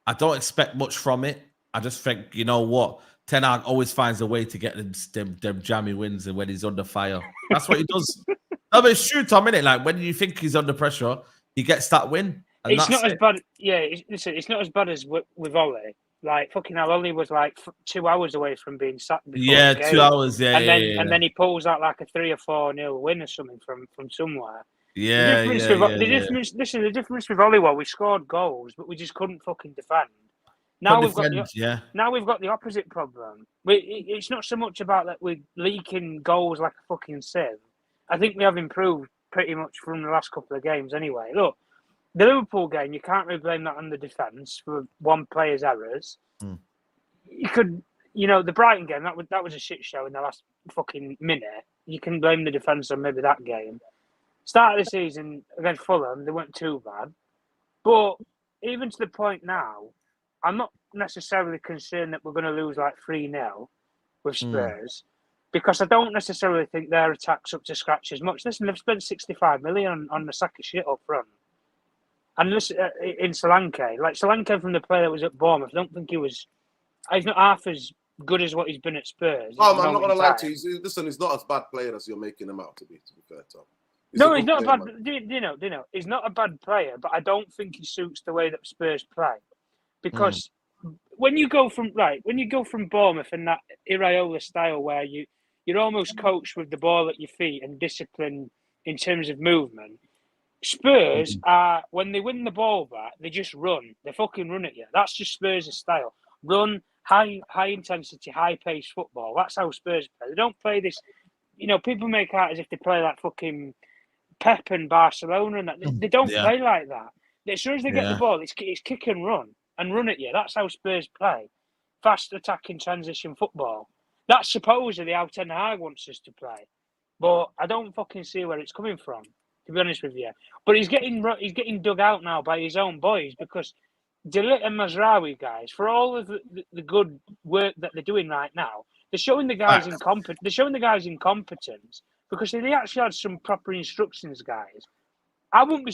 Speaker 2: I don't expect much from it. I just think, you know what? Ten Hag always finds a way to get them jammy wins, and when he's under fire. That's what he does. No, but it's true, Tom, innit? Like, when you think he's under pressure, he gets that win. And
Speaker 4: it's not as bad. Yeah, listen, it's not as bad as with Ollie. Like, fucking hell, Ollie was like 2 hours away from being sacked.
Speaker 2: Yeah, 2 hours, yeah.
Speaker 4: And then he pulls out like a 3 or 4-0 win or something from somewhere. The difference with Ollie, we scored goals, but we just couldn't fucking defend. Now we've got the opposite problem. It's not so much about that we're leaking goals like a fucking sieve. I think we have improved pretty much from the last couple of games anyway. Look, the Liverpool game, you can't really blame that on the defence for one player's errors. You could, the Brighton game, that was a shit show in the last fucking minute. You can blame the defence on maybe that game. Start of the season against Fulham, they weren't too bad. But even to the point now, I'm not necessarily concerned that we're going to lose like 3-0 with Spurs, because I don't necessarily think their attack's up to scratch as much. Listen, they've spent 65 million on the sack of shit up front. And listen, in Solanke, like Solanke from the player that was at Bournemouth, I don't think he's not half as good as what he's been at Spurs.
Speaker 1: I'm not going to lie to you. Listen, he's not as bad player as you're making him out to be fair, Tom.
Speaker 4: He's not a bad. He's not a bad player, but I don't think he suits the way that Spurs play. Because when you go from Bournemouth and that Iraola style where you're almost coached with the ball at your feet and disciplined in terms of movement, Spurs are, when they win the ball back, they just run. They fucking run at you. That's just Spurs' style. Run, high intensity, high pace football. That's how Spurs play. They don't play this. People make out as if they play like fucking Pep and Barcelona and that. They don't play like that. As soon as they get the ball, it's kick and run at you. That's how Spurs play. Fast attacking transition football. That's supposedly how Ten Hag wants us to play. But I don't fucking see where it's coming from, to be honest with you. But he's getting dug out now by his own boys, because De Ligt and Mazraoui, guys, for all of the good work that they're doing right now, they're showing the guys incompetence, because if they actually had some proper instructions, guys,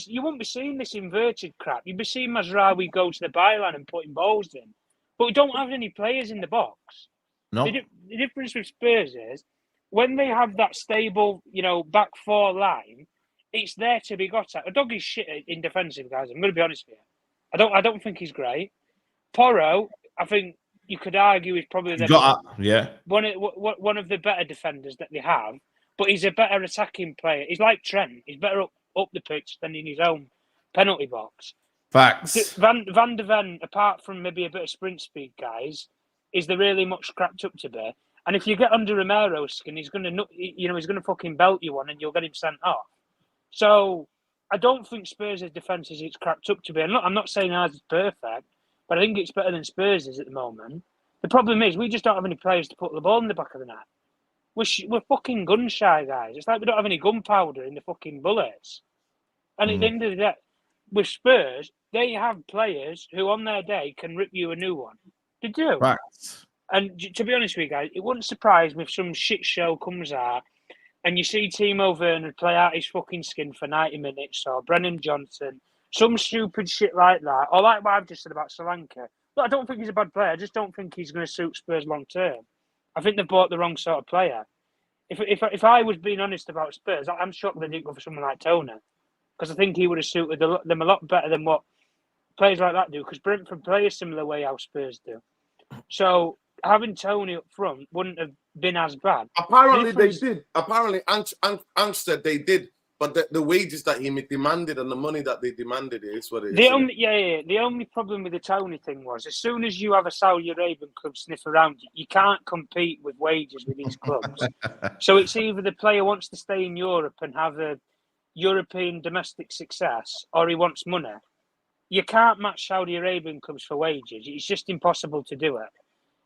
Speaker 4: you wouldn't be seeing this inverted crap. You'd be seeing Mazraoui go to the byline and putting balls in. But we don't have any players in the box.
Speaker 2: No.
Speaker 4: The difference with Spurs is when they have that stable, back four line, it's there to be got at. Dog is shit in defensive, guys. I'm going to be honest with you. I don't think he's great. Porro, I think you could argue, is probably one of the better defenders that they have. But he's a better attacking player. He's like Trent. He's better up the pitch than in his own penalty box.
Speaker 2: Facts.
Speaker 4: Van de Ven, apart from maybe a bit of sprint speed, guys, is there really much scrapped up to be? And if you get under Romero's skin, he's gonna fucking belt you one, and you'll get him sent off. So I don't think Spurs' defence is it's cracked up to be. I'm not saying ours is perfect, but I think it's better than Spurs is at the moment. The problem is we just don't have any players to put the ball in the back of the net. We're fucking gun shy, guys. It's like we don't have any gunpowder in the fucking bullets. And at the end of the day, with Spurs, they have players who on their day can rip you a new one. They do.
Speaker 2: Right.
Speaker 4: And to be honest with you guys, it wouldn't surprise me if some shit show comes out and you see Timo Werner play out his fucking skin for 90 minutes, or Brennan Johnson, some stupid shit like that, or like what I've just said about Solanke. Look, I don't think he's a bad player. I just don't think he's going to suit Spurs long term. I think they've bought the wrong sort of player. If I was being honest about Spurs, I'm shocked they didn't go for someone like Tony, because I think he would have suited them a lot better than what players like that do, because Brentford play a similar way how Spurs do. So having Tony up front wouldn't have been as bad.
Speaker 1: Apparently they did. Apparently Ange said they did, but the wages that he demanded and the money that they demanded is what it is.
Speaker 4: The only problem with the Tony thing was, as soon as you have a Saudi Arabian club sniff around you, you can't compete with wages with these clubs. So it's either the player wants to stay in Europe and have a European domestic success, or he wants money. You can't match Saudi Arabian clubs for wages. It's just impossible to do it.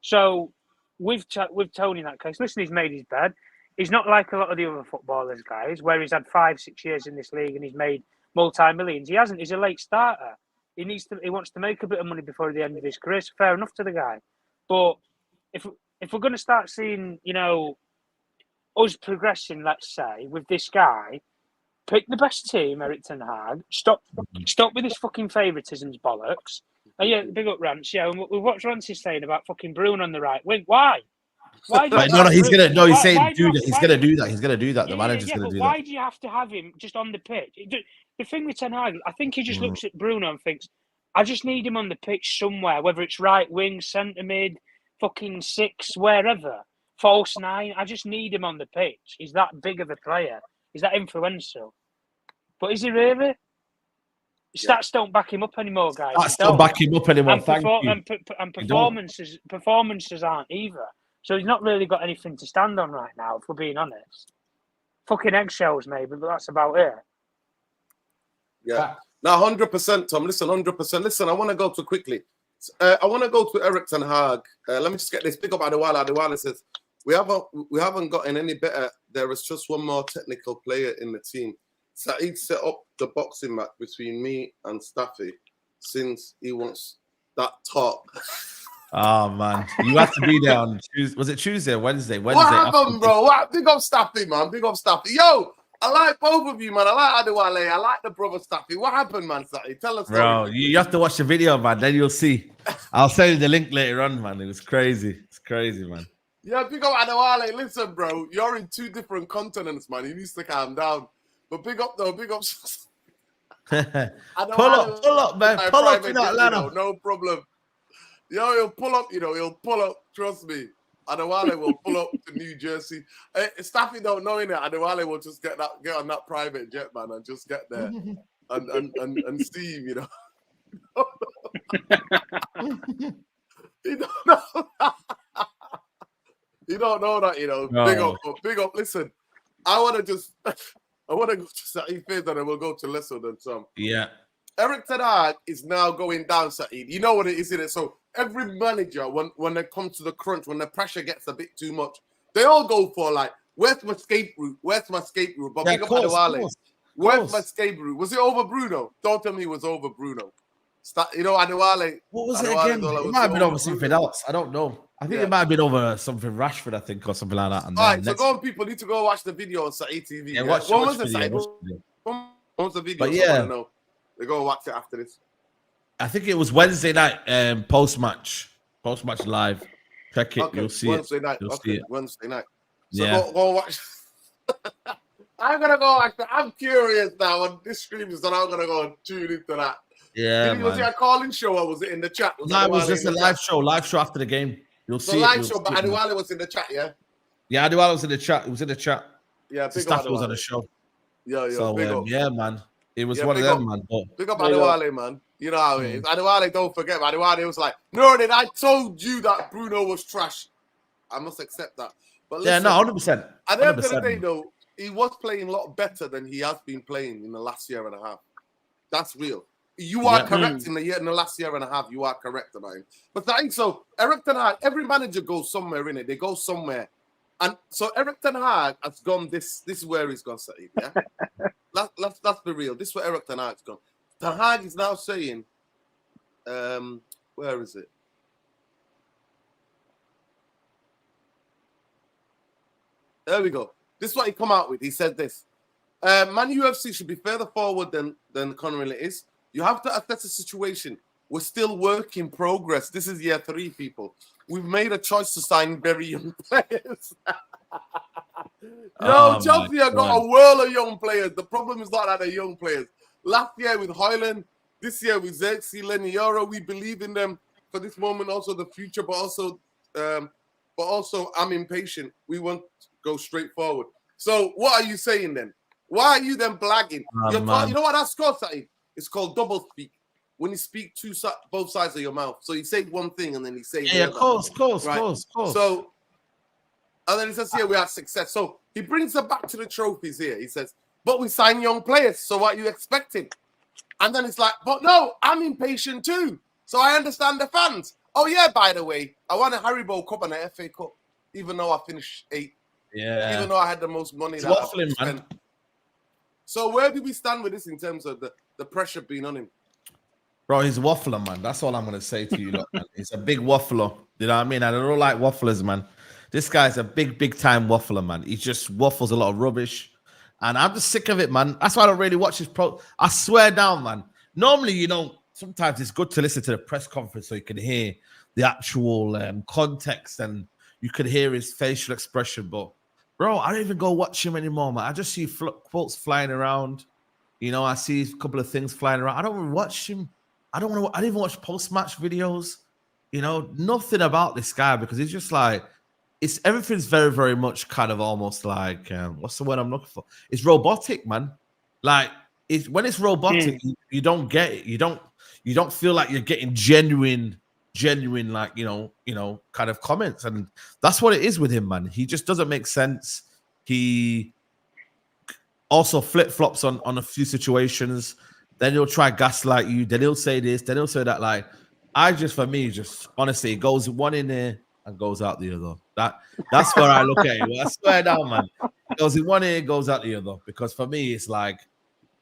Speaker 4: So with Tony in that case, listen, he's made his bed. He's not like a lot of the other footballers, guys, where he's had 5-6 years in this league and he's made multi-millions. He hasn't. He's a late starter. He wants to make a bit of money before the end of his career. So fair enough to the guy. But if we're going to start seeing, us progressing, let's say, with this guy, pick the best team, Erik ten Hag. Stop with this fucking favouritisms bollocks. Yeah, big up Rance. Yeah, and what's Rance is saying about fucking Bruno on the right wing? Why? Why?
Speaker 2: He's gonna. No, he's saying do that. He's gonna do that. He's gonna do that. The manager's gonna do that.
Speaker 4: Why do you have to have him just on the pitch? The thing with Ten Hag, I think he just looks at Bruno and thinks, I just need him on the pitch somewhere, whether it's right wing, centre mid, fucking 6, wherever, false 9. I just need him on the pitch. He's that big of a player. He's that influential. But is he really? Stats don't back him up anymore, guys.
Speaker 2: Stats don't back him up anymore.
Speaker 4: And performances aren't either. So he's not really got anything to stand on right now, if we're being honest. Fucking eggshells, maybe, but that's about it.
Speaker 1: Yeah. Now, 100%, Tom. Listen, 100%. Listen, I want to go to quickly. I want to go to Erik ten Hag. Let me just get this. Pick up Adewale. Adewale says, we haven't gotten any better. There is just one more technical player in the team. Saeed set up the boxing match between me and Staffy since he wants that talk.
Speaker 2: Oh, man. You have to be there on Tuesday. Was it Tuesday or Wednesday?
Speaker 1: What happened, bro? What? Big up Staffy, man. Big up Staffy. Yo, I like both of you, man. I like Adewale. I like the brother Staffy. What happened, man, Staffy? Tell us.
Speaker 2: Bro, you have to watch the video, man. Then you'll see. I'll send you the link later on, man. It was crazy. It's crazy, man.
Speaker 1: Yeah, big up Adewale. Listen, bro. You're in 2 different continents, man. You need to calm down. But big up, though. Big up.
Speaker 2: pull up, man. Pull up in Atlanta.
Speaker 1: No problem. Yo, he'll pull up, he'll pull up. Trust me. Adewale will pull up to New Jersey. Staffy don't know in it. Adewale will just get on that private jet, man, and just get there and see him, He don't know that. He don't know that, No. Big up. Listen, I want to go to Saeed Fizz and then we'll go to Lesser and some.
Speaker 2: Yeah.
Speaker 1: Erik ten Hag is now going down, Saeed. You know what it is, innit? So every manager, when they come to the crunch, when the pressure gets a bit too much, they all go for like, where's my escape route? But big up Adewale. Where's my escape route? Was it over Bruno? Don't tell me it was over Bruno. Adewale.
Speaker 2: What was it again? It might have been over something else. I don't know. I think it might have been over something Rashford, I think, or something like that.
Speaker 1: And all right, so go on, people need to go watch the video on Saeed TV.
Speaker 2: Yeah,
Speaker 1: what was the video?
Speaker 2: But yeah,
Speaker 1: they go watch it after this.
Speaker 2: I think it was Wednesday night, post-match live. Check it, you'll see
Speaker 1: Wednesday night.
Speaker 2: You'll see it.
Speaker 1: Wednesday night. So go watch. I'm gonna go watch that. I'm curious now when this stream is done. I'm gonna go and tune into that.
Speaker 2: Yeah,
Speaker 1: was it a calling show or was it in the chat?
Speaker 2: No, it was just a live show after the game. You'll see
Speaker 1: live show, but Adewale was in the chat, yeah?
Speaker 2: Yeah, Adewale was in the chat. It was in the chat.
Speaker 1: Yeah,
Speaker 2: Staffy was on the show.
Speaker 1: So,
Speaker 2: yeah, man. It was one of them, man.
Speaker 1: Big up Adewale, man. You know how it is. Adewale, don't forget, Adewale was like, no, I told you that Bruno was trash. I must accept that. But listen,
Speaker 2: 100%.
Speaker 1: At the end of the day, though, he was playing a lot better than he has been playing in the last year and a half. That's real. You are correct in the last year and a half. You are correct about him. But I think so. Erik ten Hag, every manager goes somewhere in it. They go somewhere, and so Erik ten Hag has gone. This is where he's gone. Saeed, yeah. Let's be real. This is where Erik ten Hag's gone. Ten Hag is now saying, where is it? There we go. This is what he come out with. He said this. Man UFC should be further forward than currently is. You have to assess the situation. We're still work in progress. This is year 3, people. We've made a choice to sign very young players. Chelsea have got a world of young players. The problem is not that they're young players. Last year with Højlund, this year with Xerxes, Lenny Yoro, we believe in them for this moment, also the future, but also I'm impatient. We want to go straight forward. So what are you saying then? Why are you then blagging? You know what that's called, Saeed? It's called double speak. When you speak both sides of your mouth. So you say one thing and then you say the other. Of course. So, and then he says, we had success. So he brings it back to the trophies here. He says, but we sign young players. So what are you expecting? And then it's like, but no, I'm impatient too. So I understand the fans. Oh yeah, by the way, I won a Haribo Cup and an FA Cup, even though I finished 8th.
Speaker 2: Yeah.
Speaker 1: Even though I had the most money
Speaker 2: It's
Speaker 1: that
Speaker 2: waffling,
Speaker 1: I spent.
Speaker 2: man.
Speaker 1: So where do we stand with this in terms of the pressure being on him?
Speaker 2: Bro, he's a waffler, man. That's all I'm going to say to you, lot, man. He's a big waffler. You know what I mean? I don't like wafflers, man. This guy's a big time waffler, man. He just waffles a lot of rubbish. And I'm just sick of it, man. That's why I don't really watch his pro. I swear down, man. Normally, sometimes it's good to listen to the press conference so you can hear the actual context and you could hear his facial expression. But, bro, I don't even go watch him anymore, man. I just see quotes flying around. I see a couple of things flying around. I don't even watch him. I don't even watch post-match videos. Nothing about this guy because he's just like, everything's very, very much kind of almost like, what's the word I'm looking for? It's robotic, man. Like, when it's robotic, you don't get it. You don't feel like you're getting genuine, like, kind of comments. And that's what it is with him, man. He just doesn't make sense. He also flip-flops on a few situations. Then he'll try gaslight you. Then he'll say this. Then he'll say that. Like, for me, honestly, it goes one in there and goes out the other. That's where I look at it. I swear down, man. It goes in one ear, goes out the other. Because for me, it's like,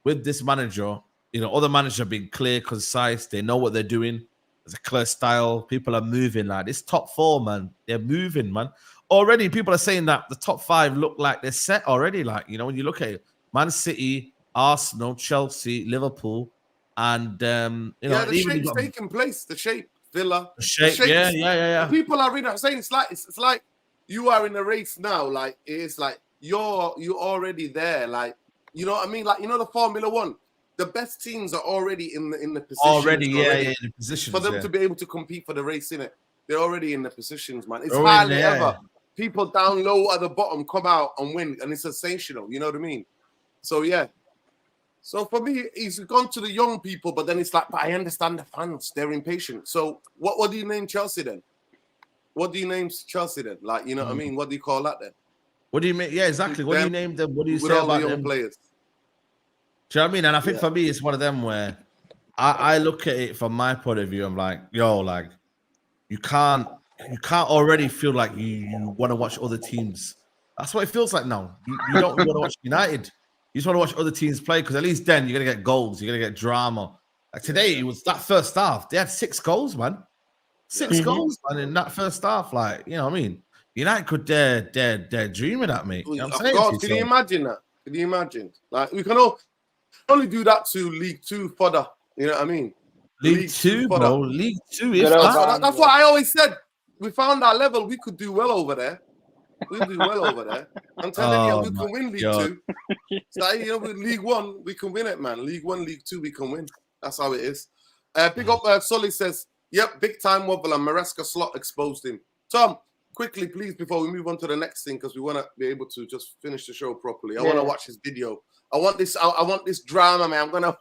Speaker 2: with this manager, other managers have been clear, concise. They know what they're doing. There's a clear style. People are moving. Like, this top 4, man, they're moving, man. Already, people are saying that the top 5 look like they're set already. Like, when you look at it, Man City, Arsenal, Chelsea, Liverpool, and the
Speaker 1: shape's taking place. The shape, Villa,
Speaker 2: the shape, yeah.
Speaker 1: People are really saying it's like you are in a race now. Like it's like you're already there. Like you know what I mean. Like the Formula One, the best teams are already in the positions.
Speaker 2: Already, the positions
Speaker 1: for them to be able to compete for the race in it. They're already in the positions, man. It's
Speaker 2: They're
Speaker 1: hardly ever people down low at the bottom come out and win, and it's sensational. You know what I mean? So yeah. So for me, he's gone to the young people, but then it's like, but I understand the fans; they're impatient. So what do you name Chelsea then? What do you name Chelsea then? Like, you know what I mean? What do you call that then?
Speaker 2: What do you mean? Yeah, exactly. What do you name them? What do you say about
Speaker 1: the young
Speaker 2: them?
Speaker 1: Players?
Speaker 2: Do you know what I mean? And I think for me, it's one of them where I look at it from my point of view. I'm like, like you can't already feel like you want to watch other teams. That's what it feels like now. You don't want to watch United. You just want to watch other teams play because at least then you're going to get goals. You're going to get drama. Like today, it was that first half. They had 6 goals, man. 6 goals, man, in that first half. Like, you know what I mean? United could dare dreaming at me. You know what I'm saying?
Speaker 1: Can you imagine that? Can you imagine? Like, we can only do that to League 2 fodder. You know what I mean?
Speaker 2: League 2, bro. League 2.
Speaker 1: That's what I always said. We found our level. We could do well over there. We'll do well over there. I'm telling you, we can win League 2. So, with League 1, we can win it, man. League 1, League 2, we can win. That's how it is. Big up, Sully says, yep, big time wobble, and Maresca slot exposed him. Tom, quickly, please, before we move on to the next thing, because we want to be able to just finish the show properly. I want to watch his video. I want this drama, man. I'm going to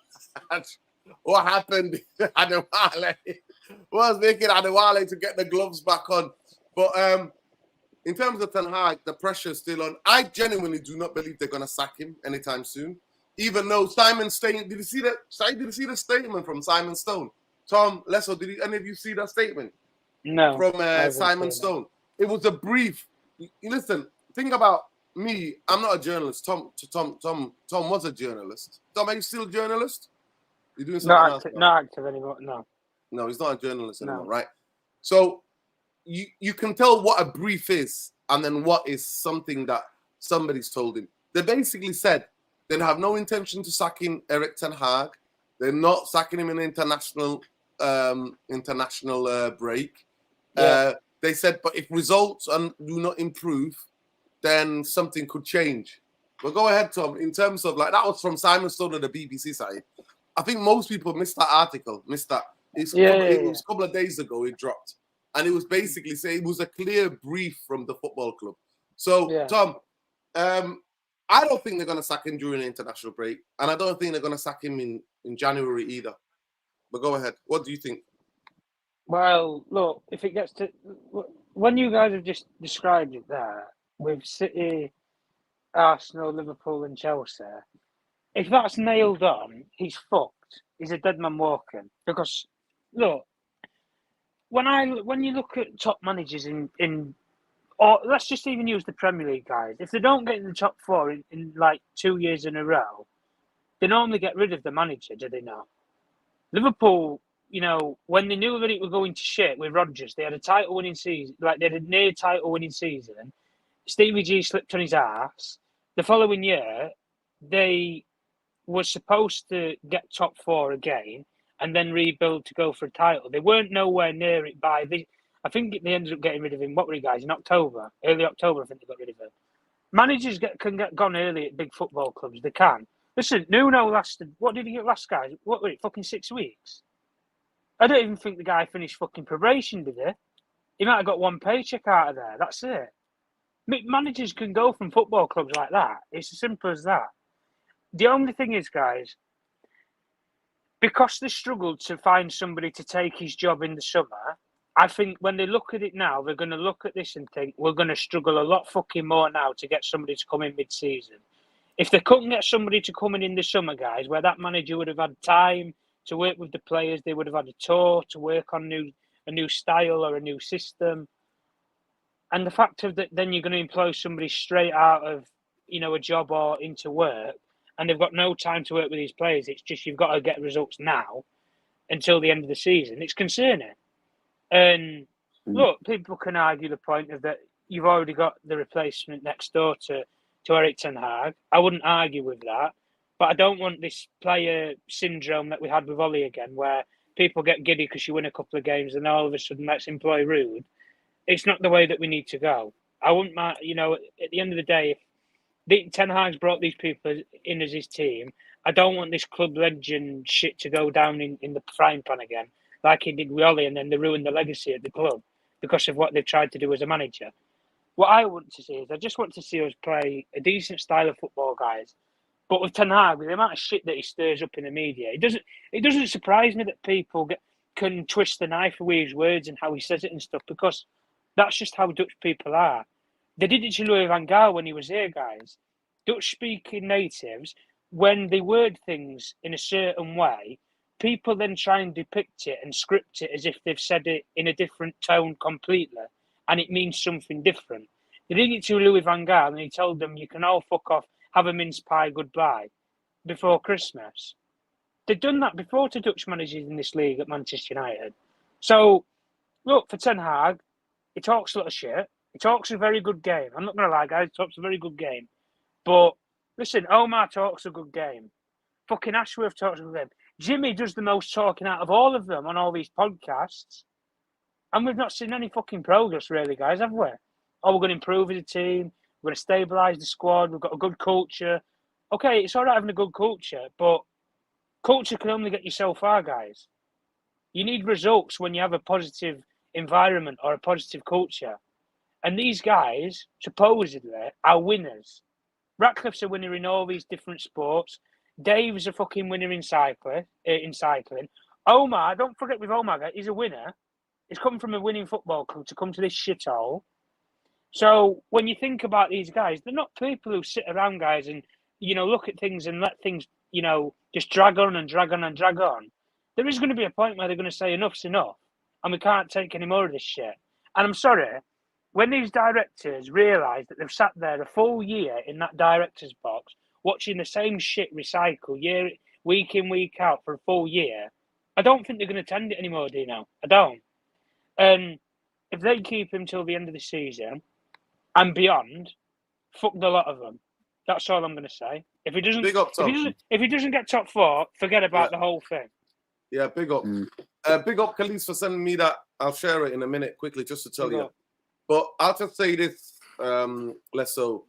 Speaker 1: watch what happened at Adewale. What was making Adewale to get the gloves back on. But, in terms of Ten Hag, the pressure is still on. I genuinely do not believe they're going to sack him anytime soon. Even though Simon Stone, did you see that? Did you see the statement from Simon Stone? Tom, Lesso, did any of you see that statement?
Speaker 4: No.
Speaker 1: From Simon Stone. It was a brief. Listen, think about me. I'm not a journalist. Tom was a journalist. Tom, are you still a journalist? You're doing something else?
Speaker 4: Not active anymore.
Speaker 1: No, he's not a journalist anymore, right? So you can tell what a brief is and then what is something that somebody's told him. They basically said they have no intention to sacking Erik ten Hag. They're not sacking him in international break.
Speaker 4: Yeah.
Speaker 1: They said, but if results do not improve, then something could change. But go ahead, Tom. In terms of that was from Simon Stone of the BBC side. I think most people missed that article. It was a couple of days ago. It dropped, and it was basically saying it was a clear brief from the football club. So, Tom, I don't think they're going to sack him during the international break, and I don't think they're going to sack him in January either. But go ahead. What do you think?
Speaker 4: Well, look, if it gets to when you guys have just described it there with City, Arsenal, Liverpool, and Chelsea, if that's nailed on, he's fucked. He's a dead man walking. Because look, when you look at top managers or let's just even use the Premier League guys, if they don't get in the top four in like 2 years in a row, they normally get rid of the manager, do they not? Liverpool, when they knew that it was going to shit with Rodgers, they had a title-winning season, like they had a near title-winning season. Stevie G slipped on his ass. The following year, they were supposed to get top four again and then rebuild to go for a title. They weren't nowhere near it I think they ended up getting rid of him. What were you guys in October? Early October, I think they got rid of him. Managers can get gone early at big football clubs. They can. Listen, Nuno lasted. What did he get last, guys? What were it? Fucking 6 weeks. I don't even think the guy finished fucking probation, did he? He might have got one paycheck out of there. That's it. Managers can go from football clubs like that. It's as simple as that. The only thing is, guys, because they struggled to find somebody to take his job in the summer, I think when they look at it now, they're going to look at this and think, we're going to struggle a lot fucking more now to get somebody to come in mid-season. If they couldn't get somebody to come in the summer, guys, where that manager would have had time to work with the players, they would have had a tour to work on a new style or a new system. And the fact of that, then you're going to employ somebody straight out of, a job or into work, and they've got no time to work with these players. It's just you've got to get results now until the end of the season. It's concerning. And look, people can argue the point of that you've already got the replacement next door to Erik ten Hag. I wouldn't argue with that. But I don't want this player syndrome that we had with Ollie again, where people get giddy because you win a couple of games and all of a sudden let's employ Rude. It's not the way that we need to go. I wouldn't mind, at the end of the day, if Ten Hag's brought these people in as his team, I don't want this club legend shit to go down in the frying pan again, like he did with Ollie, and then they ruined the legacy at the club because of what they've tried to do as a manager. What I want to see is I just want to see us play a decent style of football, guys. But with Ten Hag, with the amount of shit that he stirs up in the media, it doesn't surprise me that people can twist the knife with his words and how he says it and stuff, because that's just how Dutch people are. They did it to Louis van Gaal when he was here, guys. Dutch-speaking natives, when they word things in a certain way, people then try and depict it and script it as if they've said it in a different tone completely, and it means something different. They did it to Louis van Gaal, and he told them, you can all fuck off, have a mince pie, goodbye, before Christmas. They've done that before to Dutch managers in this league at Manchester United. So, look, for Ten Hag, he talks a lot of shit. He talks a very good game. I'm not going to lie, guys, he talks a very good game. But, listen, Omar talks a good game. Fucking Ashworth talks a good game. Jimmy does the most talking out of all of them on all these podcasts. And we've not seen any fucking progress, really, guys, have we? Oh, we're going to improve as a team. We're going to stabilise the squad. We've got a good culture. Okay, it's all right having a good culture, but culture can only get you so far, guys. You need results when you have a positive environment or a positive culture. And these guys, supposedly, are winners. Ratcliffe's a winner in all these different sports. Dave's a fucking winner in cycling. Omar, don't forget with Omar, he's a winner. He's come from a winning football club to come to this shithole. So when you think about these guys, they're not people who sit around, guys, and look at things and let things just drag on and drag on and drag on. There is going to be a point where they're going to say enough's enough, and we can't take any more of this shit. And I'm sorry, when these directors realise that they've sat there a full year in that director's box watching the same shit recycle week in, week out for a full year, I don't think they're going to tend it anymore, do you know? I don't. And if they keep him till the end of the season and beyond, fuck the lot of them. That's all I'm going to say. If he doesn't,
Speaker 1: Big up, Tom.
Speaker 4: if he doesn't get top 4, forget about the whole thing.
Speaker 1: Yeah, big up. Big up, Khalees, for sending me that. I'll share it in a minute quickly just to tell you. But I'll just say this, Lesso.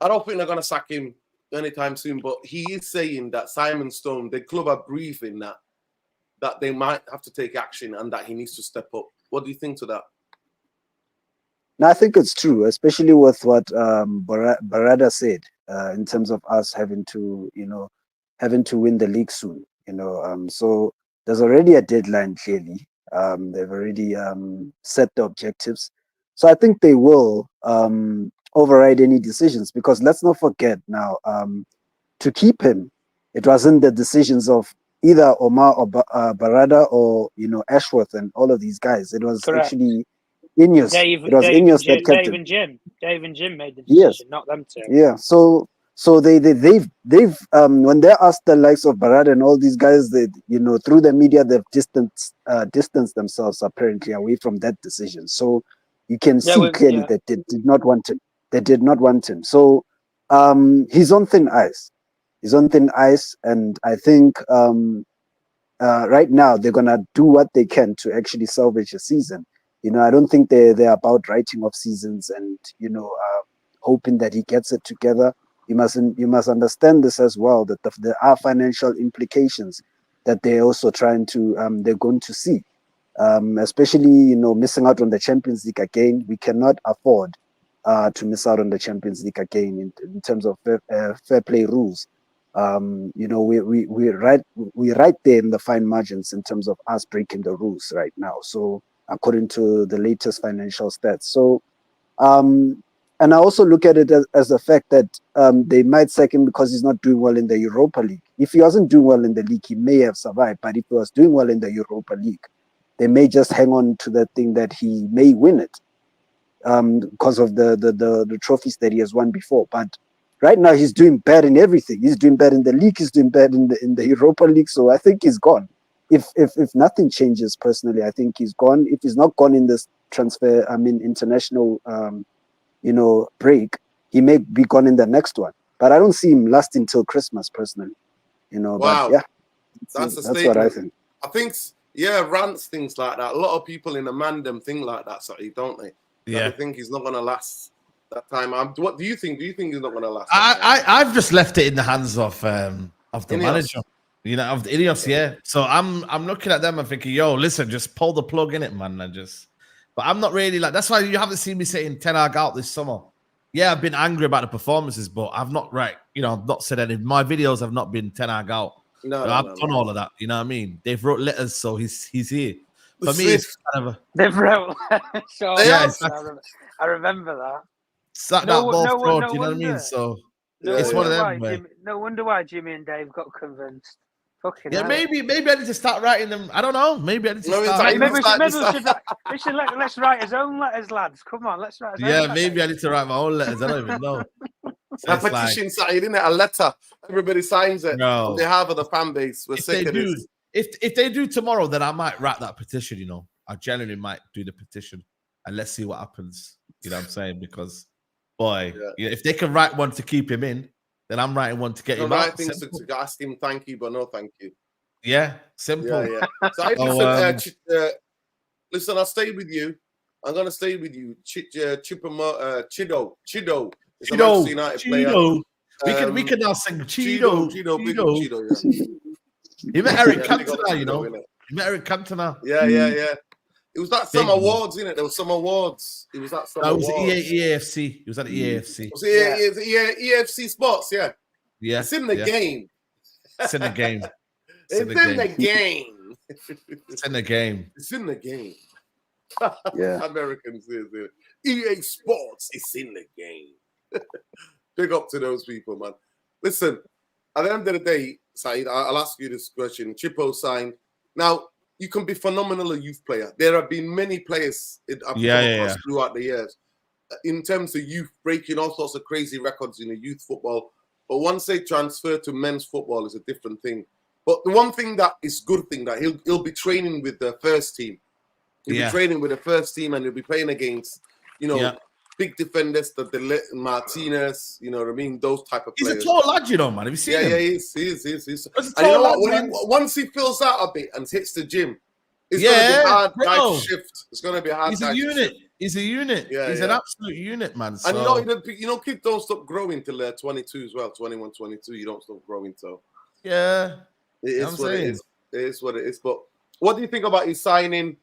Speaker 1: I don't think they're going to sack him anytime soon, but he is saying that Simon Stone, the club are briefing that they might have to take action and that he needs to step up. What do you think to that?
Speaker 3: No, I think it's true, especially with what Barada said in terms of us having to win the league soon. So there's already a deadline. Clearly, they've already set the objectives. So I think they will override any decisions, because let's not forget now, to keep him, it wasn't the decisions of either Omar or Barada or Ashworth and all of these guys. It was actually Ineos. It was Ineos that kept him.
Speaker 4: Dave and Jim made the decision, not them two.
Speaker 3: Yeah. So they've when they asked the likes of Barada and all these guys, they through the media they've distanced themselves apparently away from that decision. So you can see clearly that they did not want him. They did not want him. So he's on thin ice. He's on thin ice, and I think right now they're gonna do what they can to actually salvage a season. I don't think they're about writing off seasons and hoping that he gets it together. You must understand this as well, that there are financial implications that they're also they're going to see, especially missing out on the Champions League again. We cannot afford to miss out on the Champions League again in terms of fair play rules. We're right there in the fine margins in terms of us breaking the rules right now. So according to the latest financial stats. So, and I also look at it as the fact that they might sack him because he's not doing well in the Europa League. If he wasn't doing well in the league, he may have survived. But if he was doing well in the Europa League, they may just hang on to the thing that he may win it because of the trophies that he has won before. But right now, he's doing bad in everything. He's doing bad in the league. He's doing bad in the Europa League. So I think he's gone. If nothing changes, personally, I think he's gone. If he's not gone in this international, break, he may be gone in the next one. But I don't see him lasting till Christmas, personally.
Speaker 1: Wow.
Speaker 3: But yeah,
Speaker 1: that's
Speaker 3: what I think.
Speaker 1: I think, rants, things like that. A lot of people in the mandem think like that, don't they?
Speaker 2: Yeah.
Speaker 1: They think he's not going to last that time. What do you think? Do you think he's not going to last?
Speaker 2: I've just left it in the hands of the
Speaker 1: Ineos.
Speaker 2: manager. Of the Ineos, yeah. So I'm looking at them and thinking, yo, listen, just pull the plug in it, man, but I'm not really like. That's why you haven't seen me saying Ten Hag out this summer. Yeah, I've been angry about the performances, but I've not I've not said any. My videos have not been Ten Hag out. I've done all of that. You know what I mean? They've wrote letters, so he's here. For me, it's kind of
Speaker 4: they've wrote. So
Speaker 1: yeah,
Speaker 4: I remember that.
Speaker 2: Sat that ball fraud. You know what I mean? So it's one of them.
Speaker 4: No wonder why Jimmy and Dave got convinced.
Speaker 2: Yeah, maybe I need to start writing them. I don't know. Maybe I need to start.
Speaker 4: Let's write his own letters, lads. Come on, let's write.
Speaker 2: Maybe I need to write my own letters. I don't even know.
Speaker 1: A petition side, isn't it? A letter. Everybody signs it on behalf of the fan base. We're sick of this.
Speaker 2: If they do tomorrow, then I might write that petition. I genuinely might do the petition, and let's see what happens. You know what I'm saying? Because, boy, if they can write one to keep him in, then I'm writing one to get him out.
Speaker 1: Things to ask him thank you, but no thank you.
Speaker 2: Yeah, simple.
Speaker 1: Yeah. So listen, I'll stay with you. I'm gonna stay with you, Chido. Chido is a Manchester United player.
Speaker 2: We can now sing Chido.
Speaker 1: Chido. Yeah.
Speaker 2: You met Erik Cantona, You met Erik Cantona.
Speaker 1: Yeah. It was that some awards, innit? There was some awards. It was that some awards.
Speaker 2: It was EAFC. It was at the EAFC.
Speaker 1: Was it EAFC Sports, yeah.
Speaker 2: Yeah.
Speaker 1: It's in the game.
Speaker 2: It's in the game.
Speaker 1: It's in the game.
Speaker 2: It's in the game.
Speaker 1: It's in the game.
Speaker 3: Yeah.
Speaker 1: Americans is it. EA Sports is in the game. Big up to those people, man. Listen, at the end of the day, Saeed, I'll ask you this question. Chippo signed. Now, you can be phenomenal a youth player. There have been many players I've come across throughout the years in terms of youth breaking all sorts of crazy records in the youth football. But once they transfer to men's football is a different thing. But the one thing that is good thing that he'll be training with the first team. He'll be training with the first team and he'll be playing against, big defenders, the Martinez, you know what I mean? Those type of players.
Speaker 2: He's a tall lad, you know, man. Have you seen him?
Speaker 1: Yeah, he is. And you know what? Once he fills out a bit and hits the gym, it's going to be hard guy to shift. It's going to be hard.
Speaker 2: He's a unit. He's a unit. Yeah, he's an absolute unit, man. So.
Speaker 1: And kids don't stop growing till they're 22 as well. 21, 22, you don't stop growing. So
Speaker 2: yeah,
Speaker 1: it is what it is. It is what it is. But what do you think about his signing?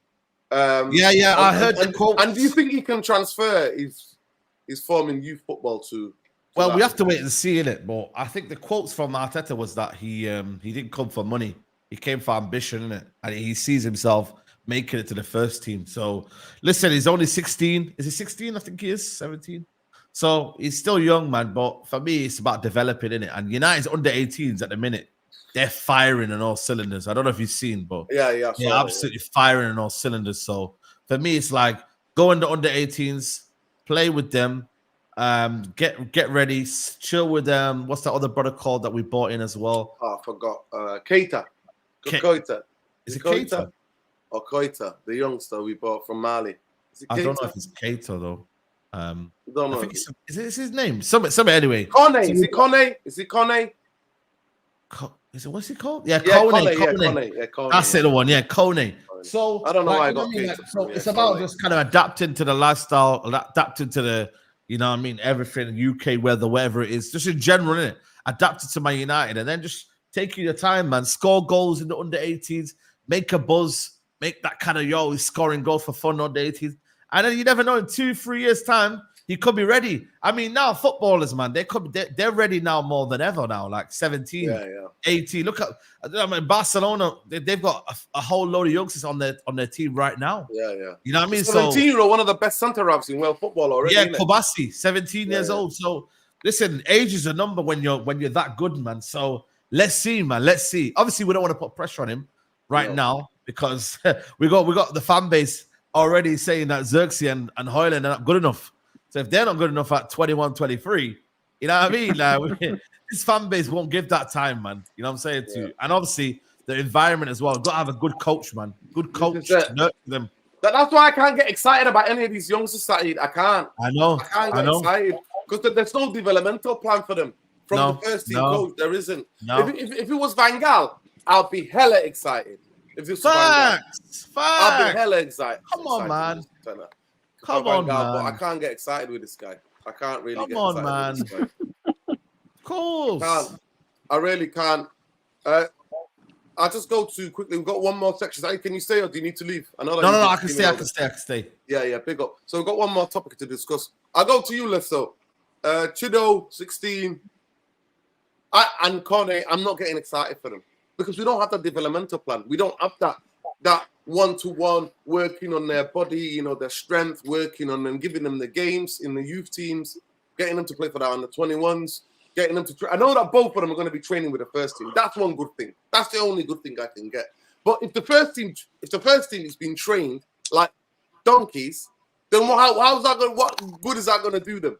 Speaker 2: I heard the quote.
Speaker 1: And do you think he can transfer his form in youth football to
Speaker 2: well, we have to wait and see in it. But I think the quotes from Arteta was that he didn't come for money. He came for ambition, innit? And he sees himself making it to the first team. So listen, he's only 16. Is he 16? I think he is 17. So he's still young, man. But for me, it's about developing, innit? And United's under 18s at the minute. They're firing on all cylinders. I don't know if you've seen, but they're absolutely firing on all cylinders. So for me, it's like go into under 18s, play with them, get ready, chill with them. What's that other brother called that we bought in as well?
Speaker 1: Oh, I forgot. Keita. Koita.
Speaker 2: Is it Keita?
Speaker 1: Or Koita, the youngster we bought from Mali.
Speaker 2: I don't know if it's Keita though.
Speaker 1: Don't know.
Speaker 2: I think is his name? Something anyway.
Speaker 1: Kone. Is it Kone? Is it Kone?
Speaker 2: What's he called? Yeah, Kone.
Speaker 1: Kone.
Speaker 2: That's it, the one. Yeah, Kone. So
Speaker 1: I don't know why I got Keita.
Speaker 2: So it's about just kind of adapting to the lifestyle, adapting to the, you know what I mean, everything, UK weather, whatever it is, just in general, innit? Adapted to Man United, and then just taking your time, man. Score goals in the under 18s, make a buzz, make that kind of he's scoring goals for fun under 18s, and then you never know, in 2-3 years' time, he could be ready. I mean, now footballers, man, they're ready now more than ever now, like 17, 18. Look at Barcelona, they've got a whole load of youngsters on their team right now.
Speaker 1: Yeah.
Speaker 2: You know what I mean?
Speaker 1: 17, one of the best centre-halves in world football already.
Speaker 2: Yeah, Kobasi, 17 years old. So listen, age is a number when you're that good, man. So let's see, man. Let's see. Obviously, we don't want to put pressure on him right now because we got the fan base already saying that Xerxes and Højlund are not good enough. So if they're not good enough at 21, 23, you know what I mean? Like, this fan base won't give that time, man. You know what I'm saying to you? And obviously, the environment as well. You've got to have a good coach, man. Good coach to nurture them.
Speaker 1: That's why I can't get excited about any of these youngsters, Saeed. I can't.
Speaker 2: I know.
Speaker 1: I can't get excited because there's no developmental plan for them from the first team coach. There isn't.
Speaker 2: No.
Speaker 1: If it was Van Gaal, I'll be hella excited. If this was
Speaker 2: Facts.
Speaker 1: I'll be hella excited.
Speaker 2: Come on, man.
Speaker 1: Come on, man. But I can't get excited with this guy. I can't really get excited with this guy.
Speaker 2: Of course.
Speaker 1: I really can't. I'll just go too quickly. We've got one more section. Can you stay or do you need to leave? I know that
Speaker 2: No, I can stay.
Speaker 1: Yeah, big up. So we've got one more topic to discuss. I'll go to you, Lesso. Chido, 16. And Kone, I'm not getting excited for them because we don't have that developmental plan. We don't have that one-to-one working on their body, their strength, working on them, giving them the games in the youth teams, getting them to play for that on the 21s, getting them to I know that both of them are going to be training with the first team. That's one good thing. That's the only good thing I can get. But if the first team is being trained like donkeys, then how's that going? What good is that going to do them?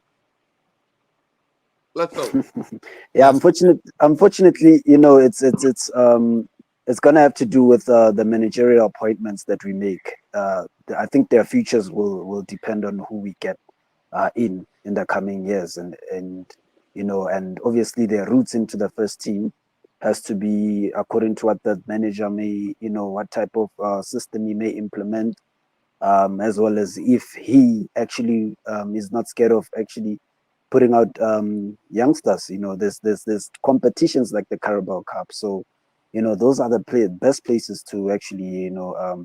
Speaker 1: Let's go.
Speaker 3: Unfortunately, it's gonna have to do with the managerial appointments that we make. I think their futures will depend on who we get in the coming years, and obviously their routes into the first team has to be according to what the manager may, what type of system he may implement, as well as if he actually is not scared of actually putting out youngsters. There's competitions like the Carabao Cup, so those are the best places to actually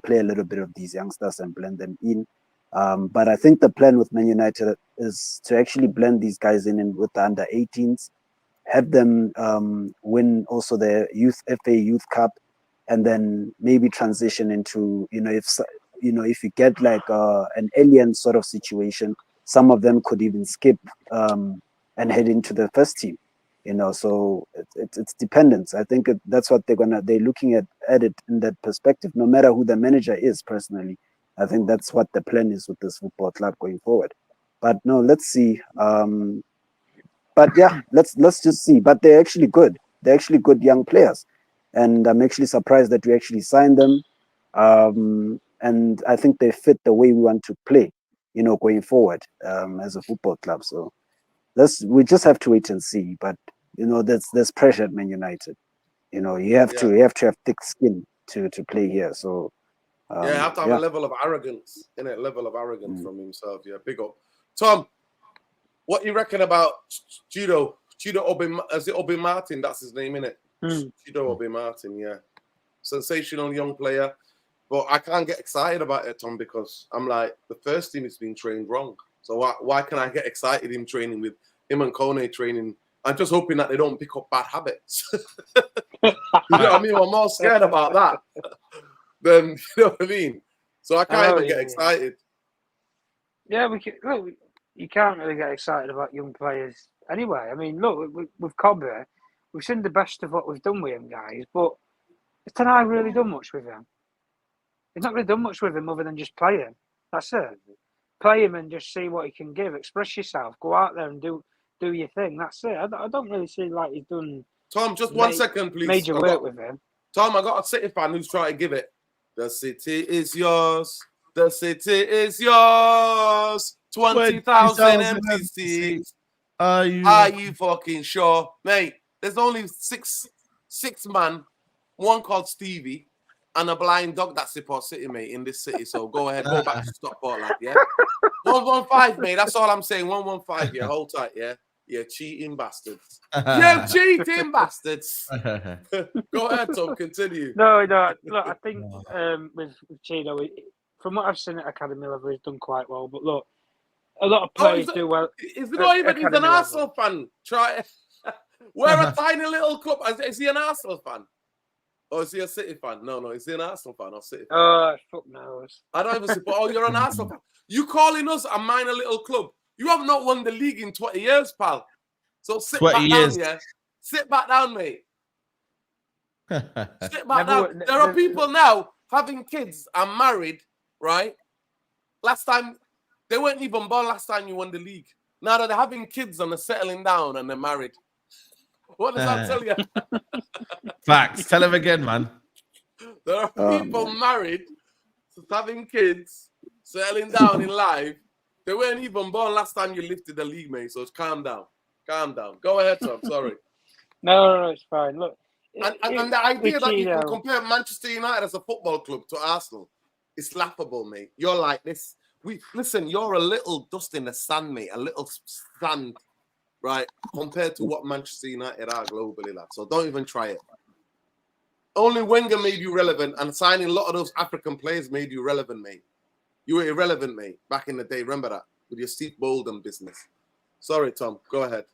Speaker 3: play a little bit of these youngsters and blend them in. But I think the plan with Man United is to actually blend these guys in with the under 18s, have them win also the FA Youth Cup, and then maybe transition into if if you get like an alien sort of situation, some of them could even skip and head into the first team. So it's dependence. I think that's what they're looking at it in that perspective. No matter who the manager is, personally, I think that's what the plan is with this football club going forward. But no, let's see. But yeah, let's just see. But they're actually good. They're actually good young players, and I'm actually surprised that we actually signed them. And I think they fit the way we want to play, going forward as a football club. So we just have to wait and see. But there's pressure at Man United. You have to have thick skin to play here. So
Speaker 1: you have to have a level of arrogance, from himself. Yeah, big up. Tom, what you reckon about Chido? Is it Obi Martin? That's his name, innit? Chido Obi Martin, yeah. Sensational young player. But I can't get excited about it, Tom, because I'm like, the first team is being trained wrong. So why can I get excited in training with him and Kone training? I'm just hoping that they don't pick up bad habits. You know what I mean? I'm more scared about that than, you know what I mean? So I can't even get excited.
Speaker 4: Yeah, you can't really get excited about young players anyway. I mean, look, with Cobber, we've seen the best of what we've done with him, guys, but has Tanai really done much with him? He's not really done much with him other than just play him. That's it. Play him and just see what he can give. Express yourself. Go out there and do your thing. That's it. I don't really see like he's done.
Speaker 1: Tom, just 1 second, please.
Speaker 4: Major work with him.
Speaker 1: Tom, I got a City fan who's trying to give it. The city is yours. The city is yours. 20,000 empty seats. Are you fucking sure, mate? There's only six man, one called Stevie, and a blind dog that supports City, mate, in this city. So go ahead, go back to Stockport, lad, yeah? 115, mate. That's all I'm saying. 115, yeah. Hold tight, yeah? Yeah, cheating bastards. Yeah, cheating bastards. Go ahead, Tom. Continue.
Speaker 4: No. Look, I think with Chido, from what I've seen at academy level, he's done quite well. But look, a lot of players do well.
Speaker 1: He's not even. He's an Arsenal fan. Try. We're a tiny little club. Is he an Arsenal fan? Or is he a City fan? No. Is he an Arsenal fan or City fan?
Speaker 4: Oh, fuck knows.
Speaker 1: I don't even support. Oh, you're an Arsenal fan. You calling us a minor little club? You have not won the league in 20 years, pal. So sit back down, yeah? Sit back down, mate. Sit back down. There are people now having kids and married, right? Last time, they weren't even born last time you won the league. Now that they're having kids and they're settling down and they're married. What does that tell you?
Speaker 2: Facts. Tell him again, man.
Speaker 1: There are people married, having kids, settling down in life. They weren't even born last time you lifted the league, mate. So calm down. Calm down. Go ahead, Tom. Sorry.
Speaker 4: No, it's fine. Look.
Speaker 1: And the idea that you can compare Manchester United as a football club to Arsenal is laughable, mate. You're like this. Listen, you're a little dust in the sand, mate. A little sand, right? Compared to what Manchester United are globally, lad. So don't even try it. Only Wenger made you relevant, and signing a lot of those African players made you relevant, mate. You were irrelevant, mate, back in the day. Remember that? With your Steve Bolden business. Sorry, Tom. Go ahead.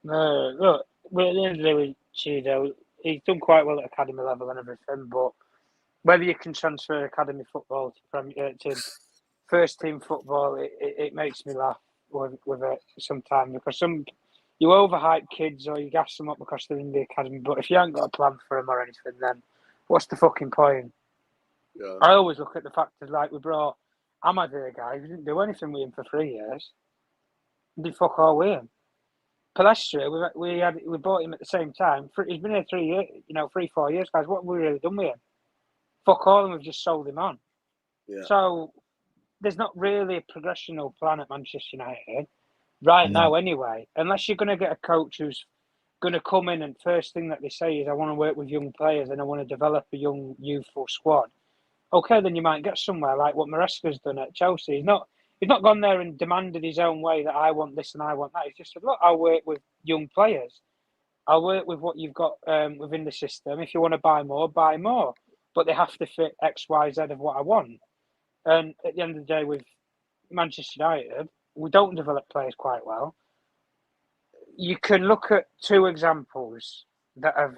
Speaker 4: No, look, at the end of the day with Chido, he's done quite well at academy level and everything, but whether you can transfer academy football to first team football, it makes me laugh with it sometimes, because you overhype kids or you gas them up because they're in the academy, but if you haven't got a plan for them or anything, then what's the fucking point? Yeah. I always look at the fact that, like, we brought Omar here, guys. We didn't do anything with him for 3 years. We did fuck all with him. Palestra, we bought him at the same time. He's been here 3 years, 3-4 years, guys. What have we really done with him? Fuck all, and we've just sold him on. Yeah. So there's not really a progressional plan at Manchester United right now, anyway. Unless you're going to get a coach who's going to come in and first thing that they say is, I want to work with young players and I want to develop a young, youthful squad. Okay, then you might get somewhere like what Maresca's done at Chelsea. He's not gone there and demanded his own way that I want this and I want that. He's just said, look, I'll work with young players. I'll work with what you've got within the system. If you want to buy more, buy more. But they have to fit X, Y, Z of what I want. And at the end of the day, with Manchester United, we don't develop players quite well. You can look at two examples that have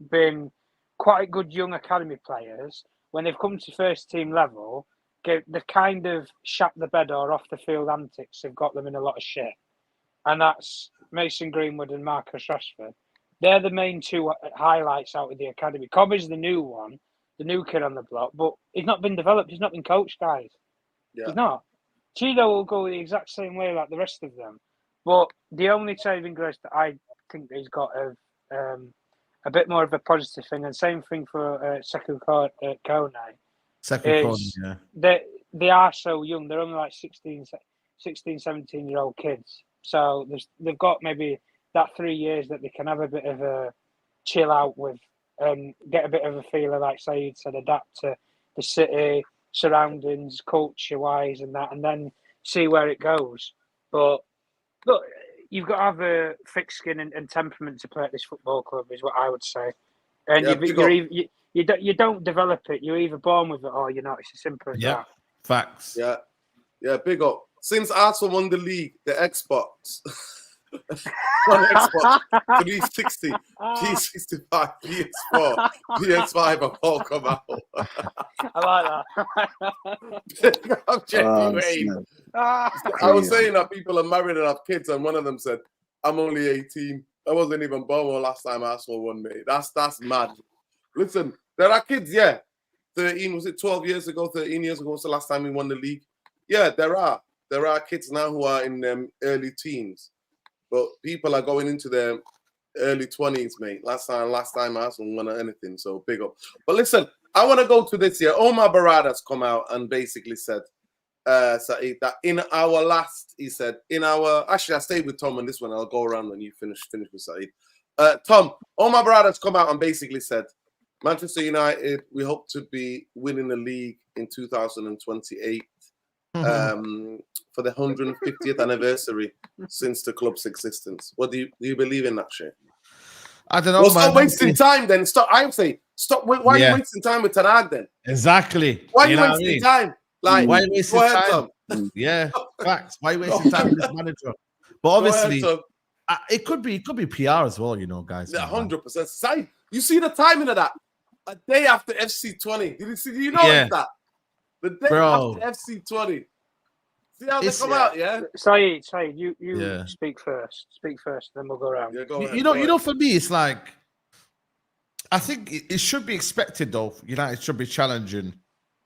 Speaker 4: been quite good young academy players. When they've come to first team level, the kind of shat the bed or off the field antics have got them in a lot of shit, and that's Mason Greenwood and Marcus Rashford. They're the main two highlights out of the academy. Cobby's the new one, the new kid on the block, but he's not been developed. He's not been coached, guys.
Speaker 1: Yeah.
Speaker 4: He's not. Chido will go the exact same way like the rest of them. But the only saving grace that I think that he's got a bit more of a positive thing, and same thing for Sekou Kone.
Speaker 2: Second corner, yeah.
Speaker 4: They are so young. They're only like 16, 17-year-old kids. So they've got maybe that 3 years that they can have a bit of a chill out with and get a bit of a feeler, like Saeed said, adapt to the city, surroundings, culture-wise and that, and then see where it goes. But look, you've got to have a thick skin and temperament to play at this football club, is what I would say. And you don't develop it. You're either born with it or you're not. It's as simple as that.
Speaker 2: Facts.
Speaker 1: Yeah, big up. Since Arsenal won the league, the Xbox, one Xbox, 360, P65, PS4, PS5 have all come out.
Speaker 4: I like that.
Speaker 1: I'm genuine. I was saying that people are married and have kids, and one of them said, I'm only 18. I wasn't even born when last time Arsenal won, mate. That's mad. Listen, there are kids, 13, was it 12 years ago, 13 years ago was the last time we won the league? Yeah, there are. There are kids now who are in early teens, but people are going into their early 20s, mate. Last time Arsenal won anything, so big up. But listen, I want to go to this here. Omar Barada's come out and basically said, Saeed, that in our last, he said, actually, I stayed with Tom on this one. I'll go around when you finish with Saeed. Tom, Omar Barada's come out and basically said, Manchester United, we hope to be winning the league in 2028. For the 150th anniversary since the club's existence. What do you believe in that shit?
Speaker 2: I don't know.
Speaker 1: Well, stop wasting time then. Stop. I would say stop. Why are you wasting time with Ten Hag then?
Speaker 2: Exactly.
Speaker 1: Why are you wasting time? Like,
Speaker 2: why are you wasting time? Yeah, facts. Why are you wasting time with this manager? But obviously, it could be PR as well, guys.
Speaker 1: 100%. You see the timing of that? A day after FC20. Did you notice that? The day after FC20. See how they come out, yeah?
Speaker 4: Saeed, you speak first. Speak first, then we'll go around.
Speaker 1: Yeah, go ahead,
Speaker 2: you know, for me, it's like, I think it should be expected, though. United should be challenging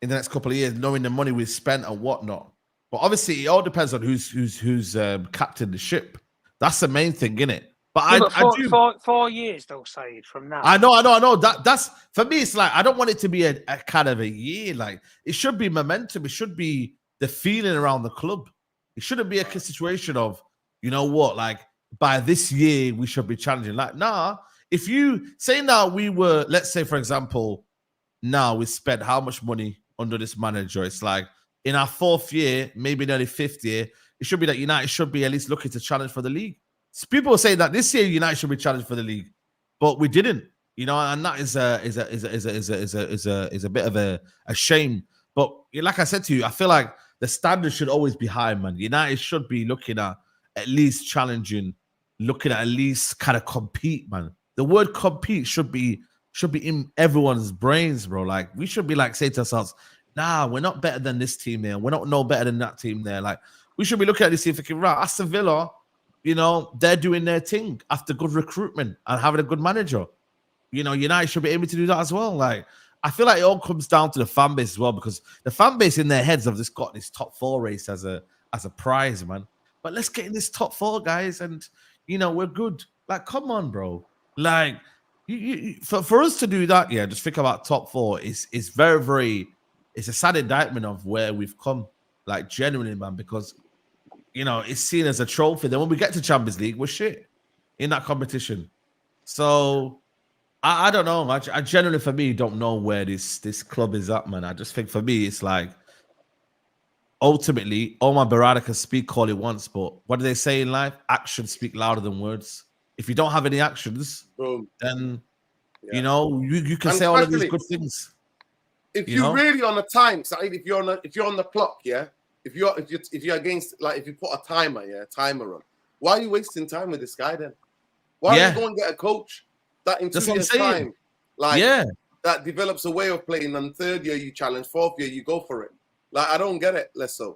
Speaker 2: in the next couple of years, knowing the money we've spent and whatnot. But obviously, it all depends on who's captain the ship. That's the main thing, innit? But I do
Speaker 4: 4 years, though, Saeed, from now.
Speaker 2: I know. That's for me. It's like I don't want it to be a kind of a year. Like it should be momentum. It should be the feeling around the club. It shouldn't be a situation of, you know what, like by this year we should be challenging. Like, nah. If you say now we were, let's say for example, now we spent how much money under this manager? It's like in our 4th year, maybe nearly 5th year, it should be that United should be at least looking to challenge for the league. People say that this year United should be challenged for the league, but we didn't, and that is a bit of a shame. But like I said to you, I feel like the standard should always be high, man. United should be looking at least challenging, looking at least kind of compete, man. The word compete should be in everyone's brains, bro. Like we should be like say to ourselves, nah, we're not better than this team there. We're not no better than that team there. Like we should be looking at this, see if we can right. Aston Villa. They're doing their thing after good recruitment and having a good manager. United should be able to do that as well. Like, I feel like it all comes down to the fan base as well, because the fan base in their heads have just got this top 4 race as a prize, man. But let's get in this top 4, guys, and we're good. Like, come on, bro. Like, for us to do that, just think about top 4. It's very, very. It's a sad indictment of where we've come. Like, genuinely, man, because. It's seen as a trophy. Then when we get to Champions League, we're shit in that competition. So I don't know. I generally, for me, don't know where this club is at, man. I just think for me, it's like ultimately, Omar Barada can speak all he wants, but what do they say in life? Actions speak louder than words. If you don't have any actions, then you can say all of these good things.
Speaker 1: If you're really on the time, Saeed, if you're on the clock, yeah. If you're against, like, if you put a timer on, why are you wasting time with this guy then? Why don't you go and get a coach that in 2 years' time, that develops a way of playing, and 3rd year you challenge, 4th year you go for it? Like, I don't get it, Lesso.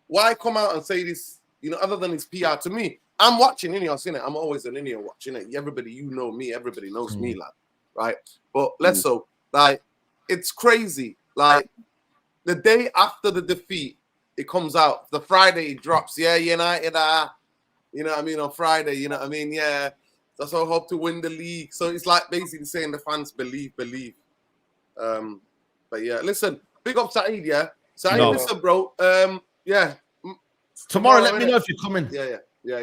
Speaker 1: Why come out and say this, other than his PR? To me, I'm watching I've seen it. I'm always an Ineos watching it. Everybody, me. Everybody knows me, lad. Right? But Lesso, like, it's crazy. Like, the day after the defeat, it comes out. The Friday, it drops. Yeah, United are, on Friday, Yeah. That's how I hope to win the league. So it's like basically saying the fans believe. But yeah, listen, big up Saeed, yeah. Saeed, listen, bro. Yeah.
Speaker 2: Tomorrow, let me know if you're coming.
Speaker 1: Yeah,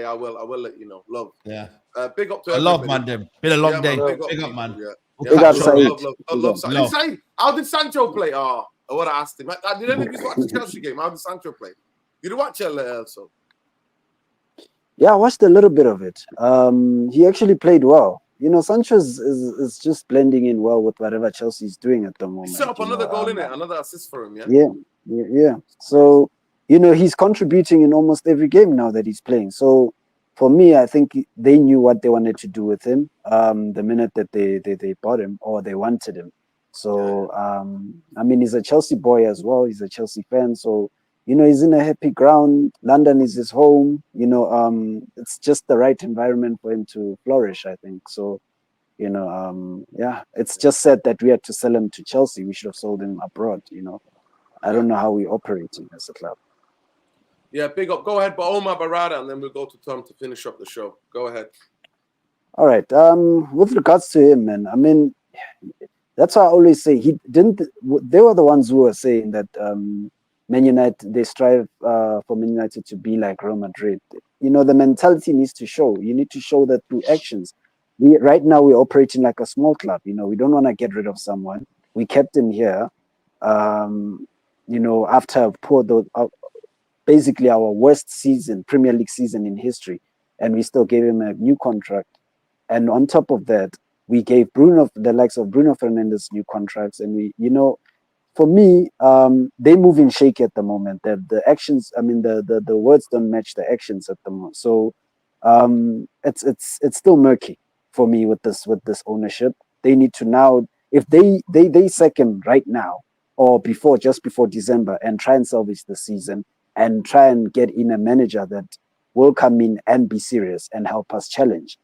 Speaker 1: I will let you know. Love.
Speaker 2: Yeah.
Speaker 1: Big up to
Speaker 2: everybody. Love, man, them. Been a long day.
Speaker 1: Man,
Speaker 2: big up, man.
Speaker 1: Yeah.
Speaker 3: Big up, Saeed.
Speaker 1: Love Saeed. Saeed, how did Sancho play? I would have asked him. Did any of you watch the Chelsea game? How did Sancho play? Did you watch it also?
Speaker 3: Yeah, I watched a little bit of it. He actually played well. Sancho is just blending in well with whatever Chelsea's doing at the moment.
Speaker 1: He set up another goal in it, another assist for him,
Speaker 3: Yeah. So, he's contributing in almost every game now that he's playing. So, for me, I think they knew what they wanted to do with him the minute that they bought him or they wanted him. So, he's a Chelsea boy as well. He's a Chelsea fan. So, he's in a happy ground. London is his home. It's just the right environment for him to flourish, I think. So, it's just sad that we had to sell him to Chelsea. We should have sold him abroad, I don't know how we're operating as a club.
Speaker 1: Yeah, big up. Go ahead, but Omar Barada, and then we'll go to Tom to finish up the show. Go ahead.
Speaker 3: All right. With regards to him, man, that's why I always say they were the ones who were saying that Man United, they strive for Man United to be like Real Madrid. The mentality needs to show. You need to show that through actions. Right now we're operating like a small club. We don't want to get rid of someone. We kept him here. After basically our worst season, Premier League season in history, and we still gave him a new contract. And on top of that, we gave the likes of Bruno Fernandes new contracts, and we, for me, they move in shaky at the moment. The actions, the words don't match the actions at the moment. So it's still murky for me with this ownership. They need to now, if they sack him right now or just before December and try and salvage the season and try and get in a manager that will come in and be serious and help us challenge,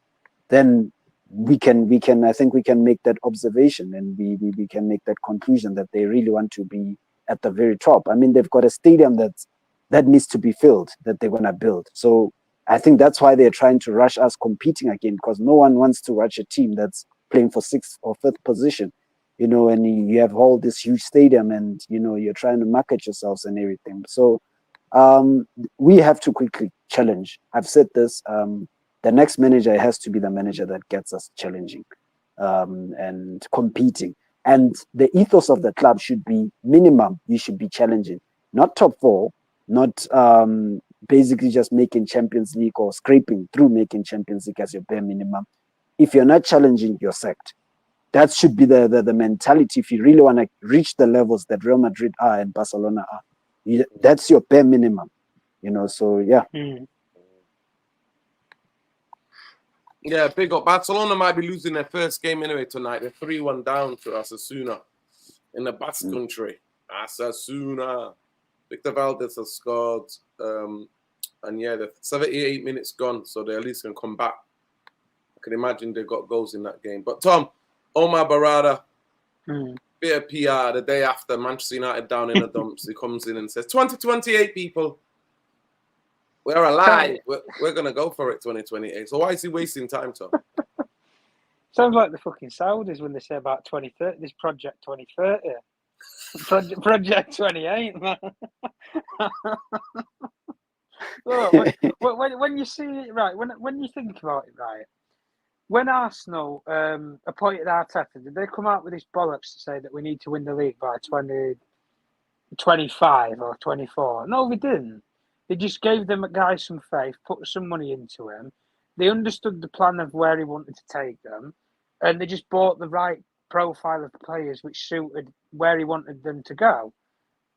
Speaker 3: then I think we can make that observation and we can make that conclusion that they really want to be at the very top. They've got a stadium that needs to be filled, that they're going to build. So I think that's why they're trying to rush us competing again, because no one wants to watch a team that's playing for 6th or 5th position, and you have all this huge stadium and, you're trying to market yourselves and everything. So we have to quickly challenge. I've said this, the next manager has to be the manager that gets us challenging and competing. And the ethos of the club should be minimum. You should be challenging, not top 4, not basically just making Champions League or scraping through making Champions League as your bare minimum. If you're not challenging, you're sacked. That should be the mentality. If you really want to reach the levels that Real Madrid are and Barcelona are, that's your bare minimum. So yeah.
Speaker 1: Yeah, big up. Barcelona might be losing their first game anyway tonight. They're 3-1 down to Osasuna in the Basque country. Osasuna. Victor Valdez has scored. And yeah, the 78 minutes gone, so they at least can come back. I can imagine they got goals in that game. But Tom, Omar Barada, bit of PR the day after Manchester United down in the dumps. He comes in and says, 2028 people. We're alive. We're going to go for it 2028. So why is he wasting time, Tom?
Speaker 4: Sounds like the fucking Saudis when they say about 2030. This Project 2030. Project 28, man. Well, when you see it, right, when you think about it, right, when Arsenal appointed Arteta, did they come out with this bollocks to say that we need to win the league by 2025 or 24? No, they didn't. They just gave them a guy some faith, put some money into him. They understood the plan of where he wanted to take them, and they just bought the right profile of the players which suited where he wanted them to go.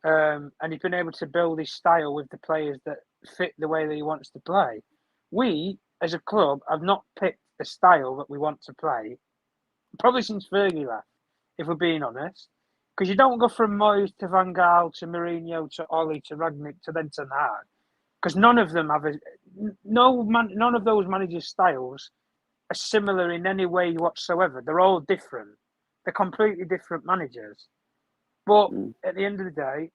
Speaker 4: And he's been able to build his style with the players that fit the way that he wants to play. We, as a club, have not picked a style that we want to play, probably since Fergie left, if we're being honest. Because you don't go from Moyes to Van Gaal to Mourinho to Ollie to Ragnick to then Ten Hag. Because none of them have none of those managers' styles are similar in any way whatsoever. They're all different. They're completely different managers. But at the end of the day,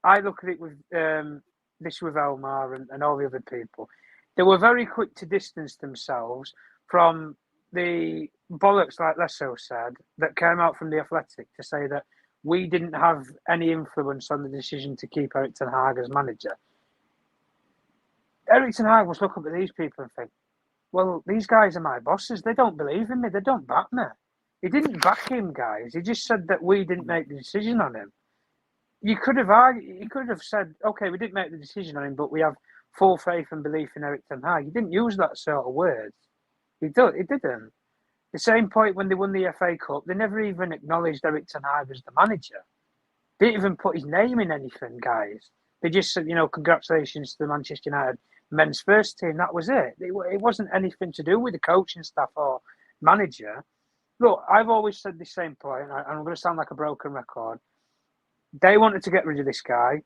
Speaker 4: I look at it with with Omar and all the other people. They were very quick to distance themselves from the bollocks, like Lesso said, that came out from the Athletic to say that we didn't have any influence on the decision to keep Erik Ten Hag as manager. Erik Ten Hag must look up at these people and think, well, these guys are my bosses. They don't believe in me. They don't back me. He didn't back him, guys. He just said that we didn't make the decision on him. You could have said, okay, we didn't make the decision on him, but we have full faith and belief in Erik Ten Hag. He didn't use that sort of words. He didn't. The same point when they won the FA Cup, they never even acknowledged Erik Ten Hag as the manager. They didn't even put his name in anything, guys. They just said, congratulations to the Manchester United men's first team. That was it. It wasn't anything to do with the coaching staff or manager. Look, I've always said the same point, and I'm going to sound like a broken record. They wanted to get rid of this guy.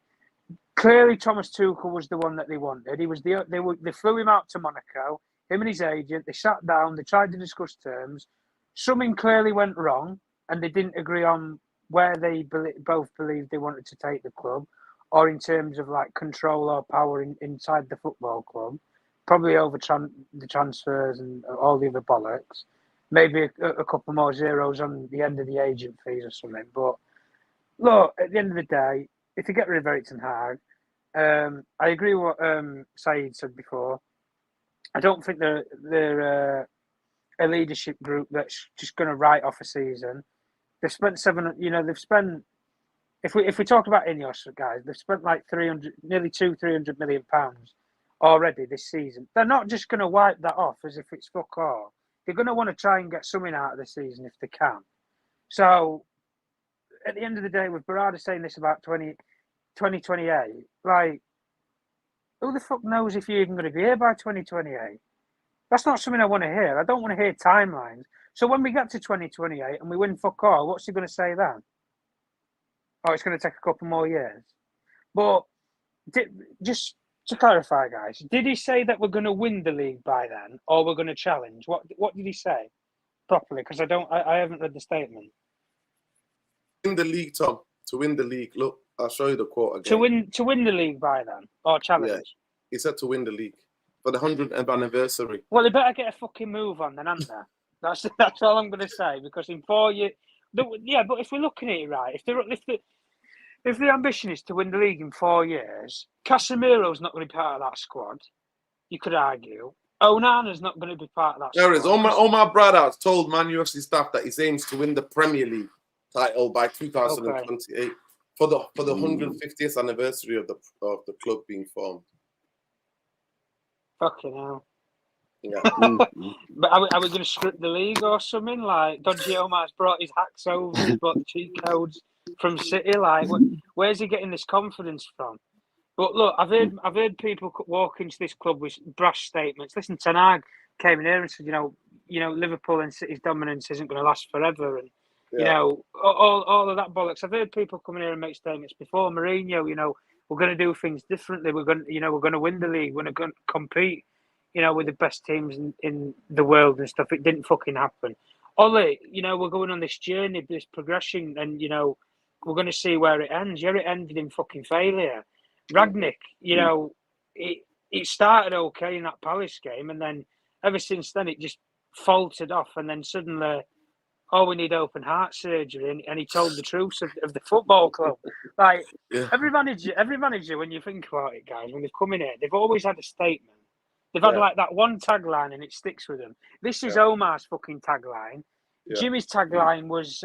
Speaker 4: Clearly, Thomas Tuchel was the one that they wanted. They flew him out to Monaco. Him and his agent. They sat down. They tried to discuss terms. Something clearly went wrong, and they didn't agree on where they both believed they wanted to take the club, or in terms of like control or power inside the football club. Probably over the transfers and all the other bollocks. Maybe a couple more zeros on the end of the agent fees or something. But look, at the end of the day, if you get rid of Erik Ten Hag, I agree with what Saeed said before. I don't think they're a leadership group that's just going to write off a season. They've spent if we talk about Ineos, guys, they've spent like nearly 300 million pounds already this season. They're not just going to wipe that off as if it's fuck all. They're going to want to try and get something out of the season if they can. So, at the end of the day, with Barada saying this about 2028, like, who the fuck knows if you're even going to be here by 2028? That's not something I want to hear. I don't want to hear timelines. So when we get to 2028 and we win fuck all, what's he going to say then? Oh, it's going to take a couple more years. But just to clarify, guys, did he say that we're going to win the league by then, or we're going to challenge? What did he say properly? Because I haven't read the statement.
Speaker 1: Win the league, Tom. To win the league. Look, I'll show you the quote again.
Speaker 4: To win the league by then, or challenge? Yeah,
Speaker 1: he said to win the league for the 100th anniversary.
Speaker 4: Well, they better get a fucking move on then, haven't they? That's all I'm going to say, because in 4 years, yeah. But if we're looking at it right, if the ambition is to win the league in 4 years, Casemiro's not going to be part of that squad. You could argue. Onana's not going to be part of that
Speaker 1: squad. There is. Omar Brada told Man UFC staff that he aims to win the Premier League title by 2028 for the 150th anniversary of the club being formed.
Speaker 4: Fucking hell.
Speaker 1: Yeah.
Speaker 4: But are we going to script the league or something? Like, Dodgy Omar's brought his hacks over, he's brought the cheat codes from City. Like, where's he getting this confidence from? But look, I've heard people walk into this club with brash statements. Listen, Ten Hag came in here and said, Liverpool and City's dominance isn't going to last forever, and all of that bollocks. I've heard people come in here and make statements before. Mourinho, we're going to do things differently. We're going to win the league. We're going to compete, with the best teams in the world and stuff. It didn't fucking happen. Ollie, we're going on this journey, this progression, and we're going to see where it ends. Yeah, it ended in fucking failure. Ragnick, it started okay in that Palace game, and then ever since then it just faltered off, and then suddenly, we need open heart surgery, and he told the truth of the football club. Like, every manager, when you think about it, guys, when they've come in here, they've always had a statement. They've had like that one tagline, and it sticks with them. This is Omar's fucking tagline. Yeah. Jimmy's tagline was,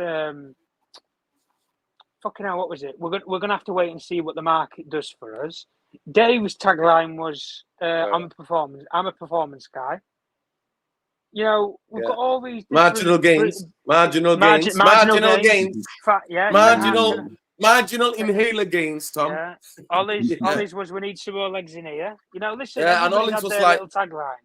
Speaker 4: fucking hell, what was it? We're gonna have to wait and see what the market does for us. Dave's tagline was, I'm a performance guy. We've got all these
Speaker 1: marginal gains. Marginal inhaler gains, Tom.
Speaker 4: Yeah. Ollie's was, we need some more legs in here. Listen,
Speaker 1: and Ollie's was like,
Speaker 4: little tagline.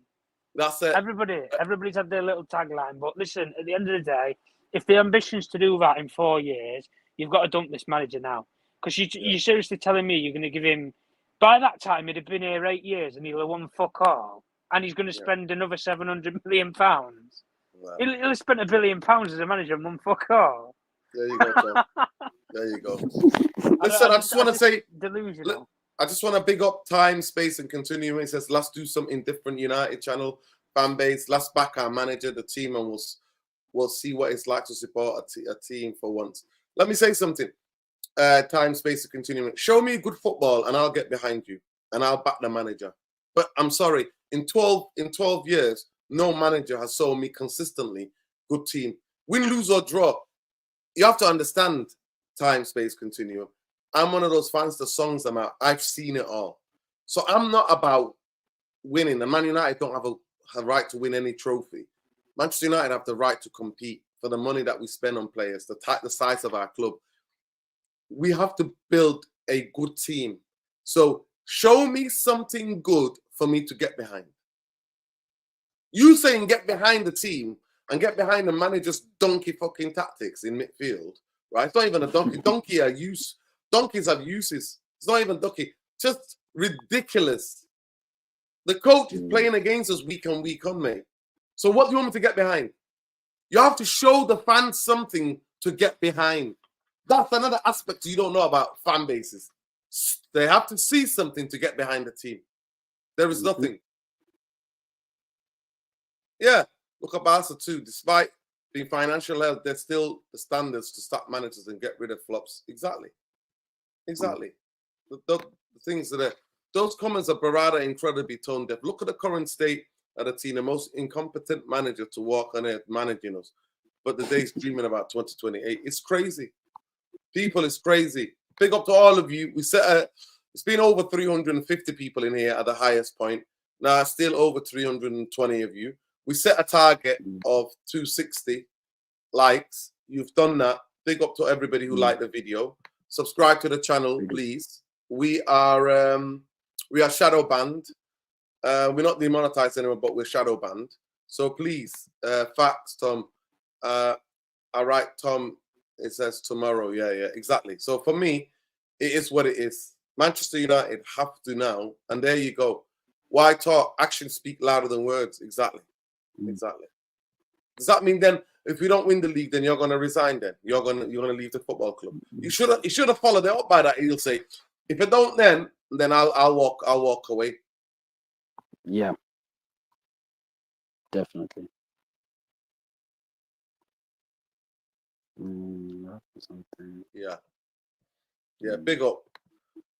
Speaker 1: That's it.
Speaker 4: Everybody's had their little tagline. But listen, at the end of the day, if the ambition's to do that in 4 years, you've got to dump this manager now. Because you're seriously telling me you're going to give him, by that time, he'd have been here 8 years and he'll have won fuck all, and he's going to spend another £700 million. Wow. He'll have spent £1 billion as a manager and won fuck all.
Speaker 1: There you go, Tom. There you go. Listen, I just want to say,
Speaker 4: delusional.
Speaker 1: I just want to big up Time, Space, and Continuing. It says, let's do something different, United channel, fan base. Let's back our manager, the team, and we'll see what it's like to support a team for once. Let me say something. Time, Space, and Continuing. Show me good football, and I'll get behind you, and I'll back the manager. But I'm sorry, in 12 years, no manager has shown me consistently good team. Win, lose, or draw. You have to understand Time, Space, Continuum. I'm one of those fans, the songs I'm out. I've seen it all. So I'm not about winning. And Man United don't have a right to win any trophy. Manchester United have the right to compete for the money that we spend on players, the size of our club. We have to build a good team. So show me something good for me to get behind. You saying get behind the team and get behind the manager's donkey fucking tactics in midfield, right? It's not even a donkey. Donkeys have uses. It's not even donkey. Just ridiculous. The coach is playing against us week on, mate. So what do you want me to get behind? You have to show the fans something to get behind. That's another aspect you don't know about fan bases. They have to see something to get behind the team. There is nothing. Yeah, look at Barca too. Despite being financial health, there's still the standards to stop managers and get rid of flops. Exactly. The things that are, those comments are Barada incredibly tone deaf. Look at the current state of the team, the most incompetent manager to walk on earth managing us. But the day's dreaming about 2028. It's crazy. People, it's crazy. Big up to all of you. It's been over 350 people in here at the highest point. Now, still over 320 of you. We set a target of 260 likes. You've done that. Big up to everybody who liked the video. Subscribe to the channel, please. We are shadow banned. We're not demonetized anymore, but we're shadow banned. So please, facts, Tom. All right, Tom. It says tomorrow. Yeah, exactly. So for me, it is what it is. Manchester United have to now, and there you go. Why talk? Actions speak louder than words. Exactly. Does that mean then if we don't win the league, then you're gonna resign? Then you're gonna leave the football club? You should have followed it up by that. He'll say, if I don't, then I'll walk away.
Speaker 3: Yeah, definitely. Something.
Speaker 1: Yeah. Big up.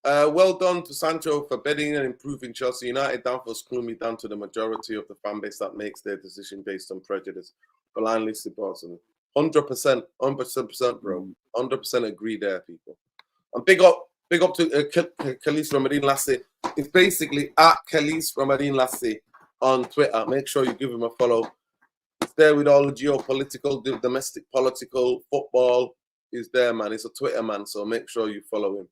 Speaker 1: Well done to Sancho for betting and improving Chelsea United. Down for screwing me down to the majority of the fan base that makes their decision based on prejudice. Blindly supports them. 100%, bro. 100% agree there, people. And big up to Khalis Ramadeen Lassie. It's basically at Khalis Ramadeen Lassie on Twitter. Make sure you give him a follow. It's there with all the geopolitical, domestic, political, football. Is there, man. It's a Twitter man, so make sure you follow him.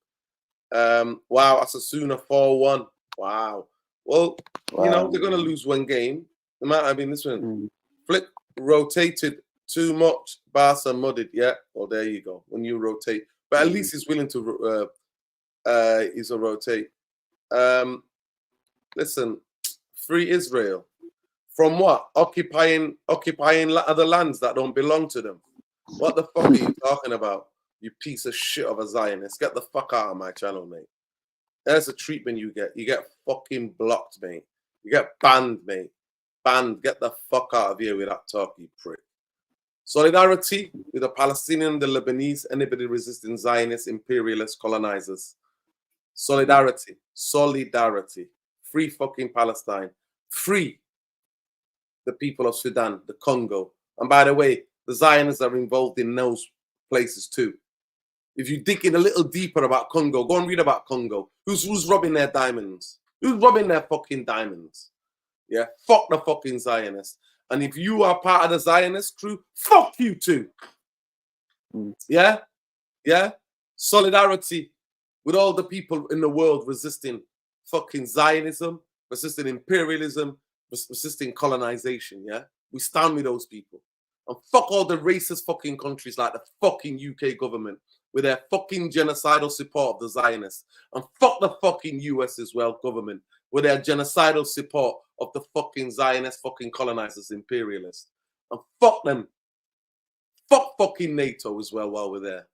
Speaker 1: Wow, Asasuna 4-1. Wow. Well, you know, they're going to lose one game. They might have been this one. Flick rotated too much. Barca mudded. Yeah. Well, there you go. When you rotate. But at least he's willing to rotate. Listen, free Israel. From what? Occupying other lands that don't belong to them. What the fuck are you talking about? You piece of shit of a Zionist. Get the fuck out of my channel, mate. There's the treatment you get. You get fucking blocked, mate. You get banned, mate. Banned. Get the fuck out of here with that talk, you prick. Solidarity with the Palestinian, the Lebanese, anybody resisting Zionist, imperialist, colonizers. Solidarity. Free fucking Palestine. Free the people of Sudan, the Congo. And by the way, the Zionists are involved in those places too. If you dig in a little deeper about Congo, go and read about Congo. Who's robbing their diamonds? Who's robbing their fucking diamonds? Yeah, fuck the fucking Zionists. And if you are part of the Zionist crew, fuck you too. Yeah? Solidarity with all the people in the world resisting fucking Zionism, resisting imperialism, resisting colonization, yeah? We stand with those people. And fuck all the racist fucking countries like the fucking UK government with their fucking genocidal support of the Zionists. And fuck the fucking US as well, government, with their genocidal support of the fucking Zionist fucking colonizers, imperialists. And fuck them. Fuck fucking NATO as well while we're there.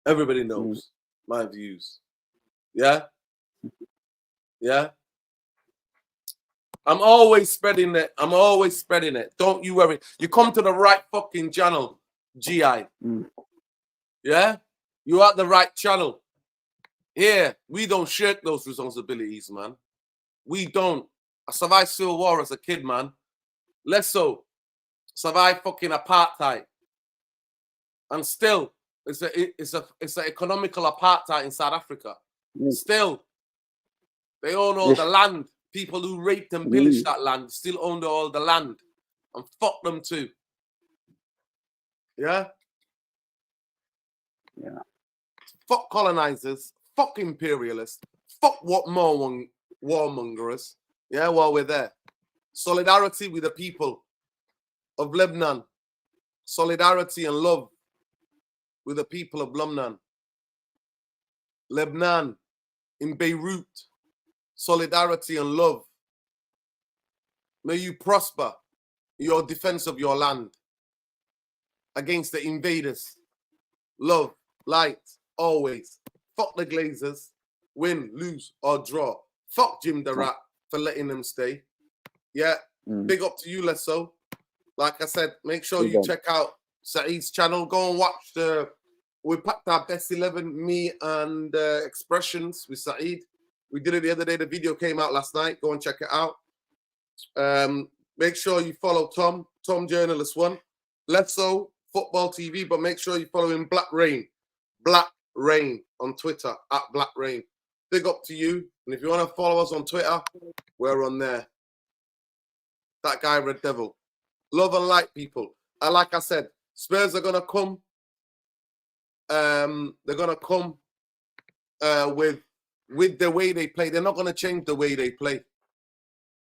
Speaker 1: Everybody knows my views. Yeah? Yeah? I'm always spreading it. I'm always spreading it. Don't you worry. You come to the right fucking channel, GI. Yeah? You're at the right channel. Yeah, we don't shirk those responsibilities, man. We don't. I survived Civil War as a kid, man. Less so. Survived fucking apartheid. And still, it's an economical apartheid in South Africa. Still, they own all the land. People who raped and pillaged that land still own all the land. And fuck them too. Yeah?
Speaker 3: Yeah.
Speaker 1: Fuck colonizers. Fuck imperialists. Fuck what more warmongers. Yeah, while we're there. Solidarity with the people of Lebanon. Solidarity and love with the people of Lebanon. Lebanon, in Beirut. Solidarity and love. May you prosper in your defense of your land against the invaders. Love, light, always. Fuck the Glazers. Win, lose, or draw. Fuck Jim the Rat for letting them stay. Yeah, big up to you, Lesso. Like I said, make sure you check out Saeed's channel. Go and watch we packed our best 11, me and Expressions with Saeed. We did it the other day. The video came out last night. Go and check it out. Make sure you follow Tom Journalist 1. Lesso Football TV, but make sure you follow him, Black Rain on Twitter, at Black Rain. Big up to you. And if you want to follow us on Twitter, we're on there. That guy, Red Devil. Love and light, people. And like I said, Spurs are going to come. They're going to come with the way they play. They're not going to change the way they play.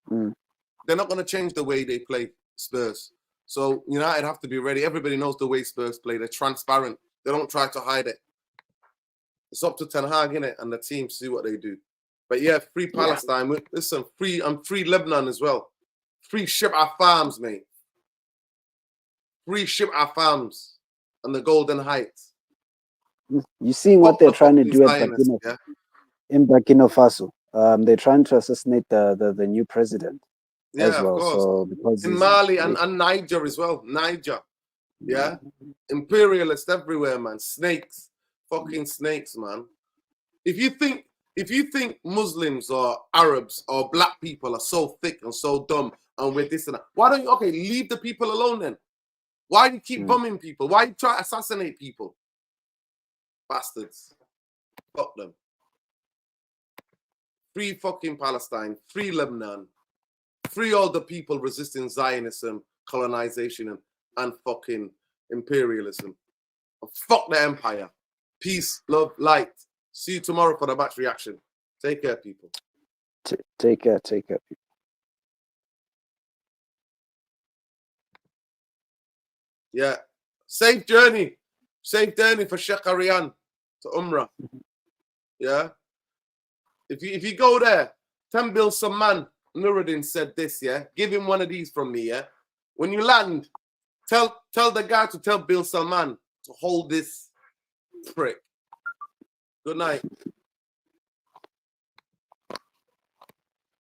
Speaker 1: They're not going to change the way they play, Spurs. So United have to be ready. Everybody knows the way Spurs play. They're transparent. They don't try to hide it. It's up to Ten Hag, innit, and the team to see what they do. But yeah, free Palestine. Listen, free Lebanon as well. Free ship our farms, mate. Free ship our farms and the Golden Heights.
Speaker 3: You see what they're trying to do in Burkina Faso. They're trying to assassinate the new president as well.
Speaker 1: Of course.
Speaker 3: So because
Speaker 1: in Mali and Niger as well. Niger. Yeah. Imperialists everywhere, man. Snakes. Fucking snakes, man. If you think Muslims or Arabs or black people are so thick and so dumb and with this and that, why don't you leave the people alone then? Why do you keep bombing people? Why do you try to assassinate people? Bastards. Fuck them. Free fucking Palestine. Free Lebanon. Free all the people resisting Zionism, colonization, and fucking imperialism. And fuck the empire. Peace, love, light. See you tomorrow for the match reaction. Take care, people.
Speaker 3: Take care, people.
Speaker 1: Yeah. Safe journey. Safe journey for Sheikh Arian to Umrah. Yeah. If you go there, 10 Bill some man, Nuruddin said this, yeah. Give him one of these from me, yeah. When you land, tell the guy to tell Bill Salman to hold this prick. Good night.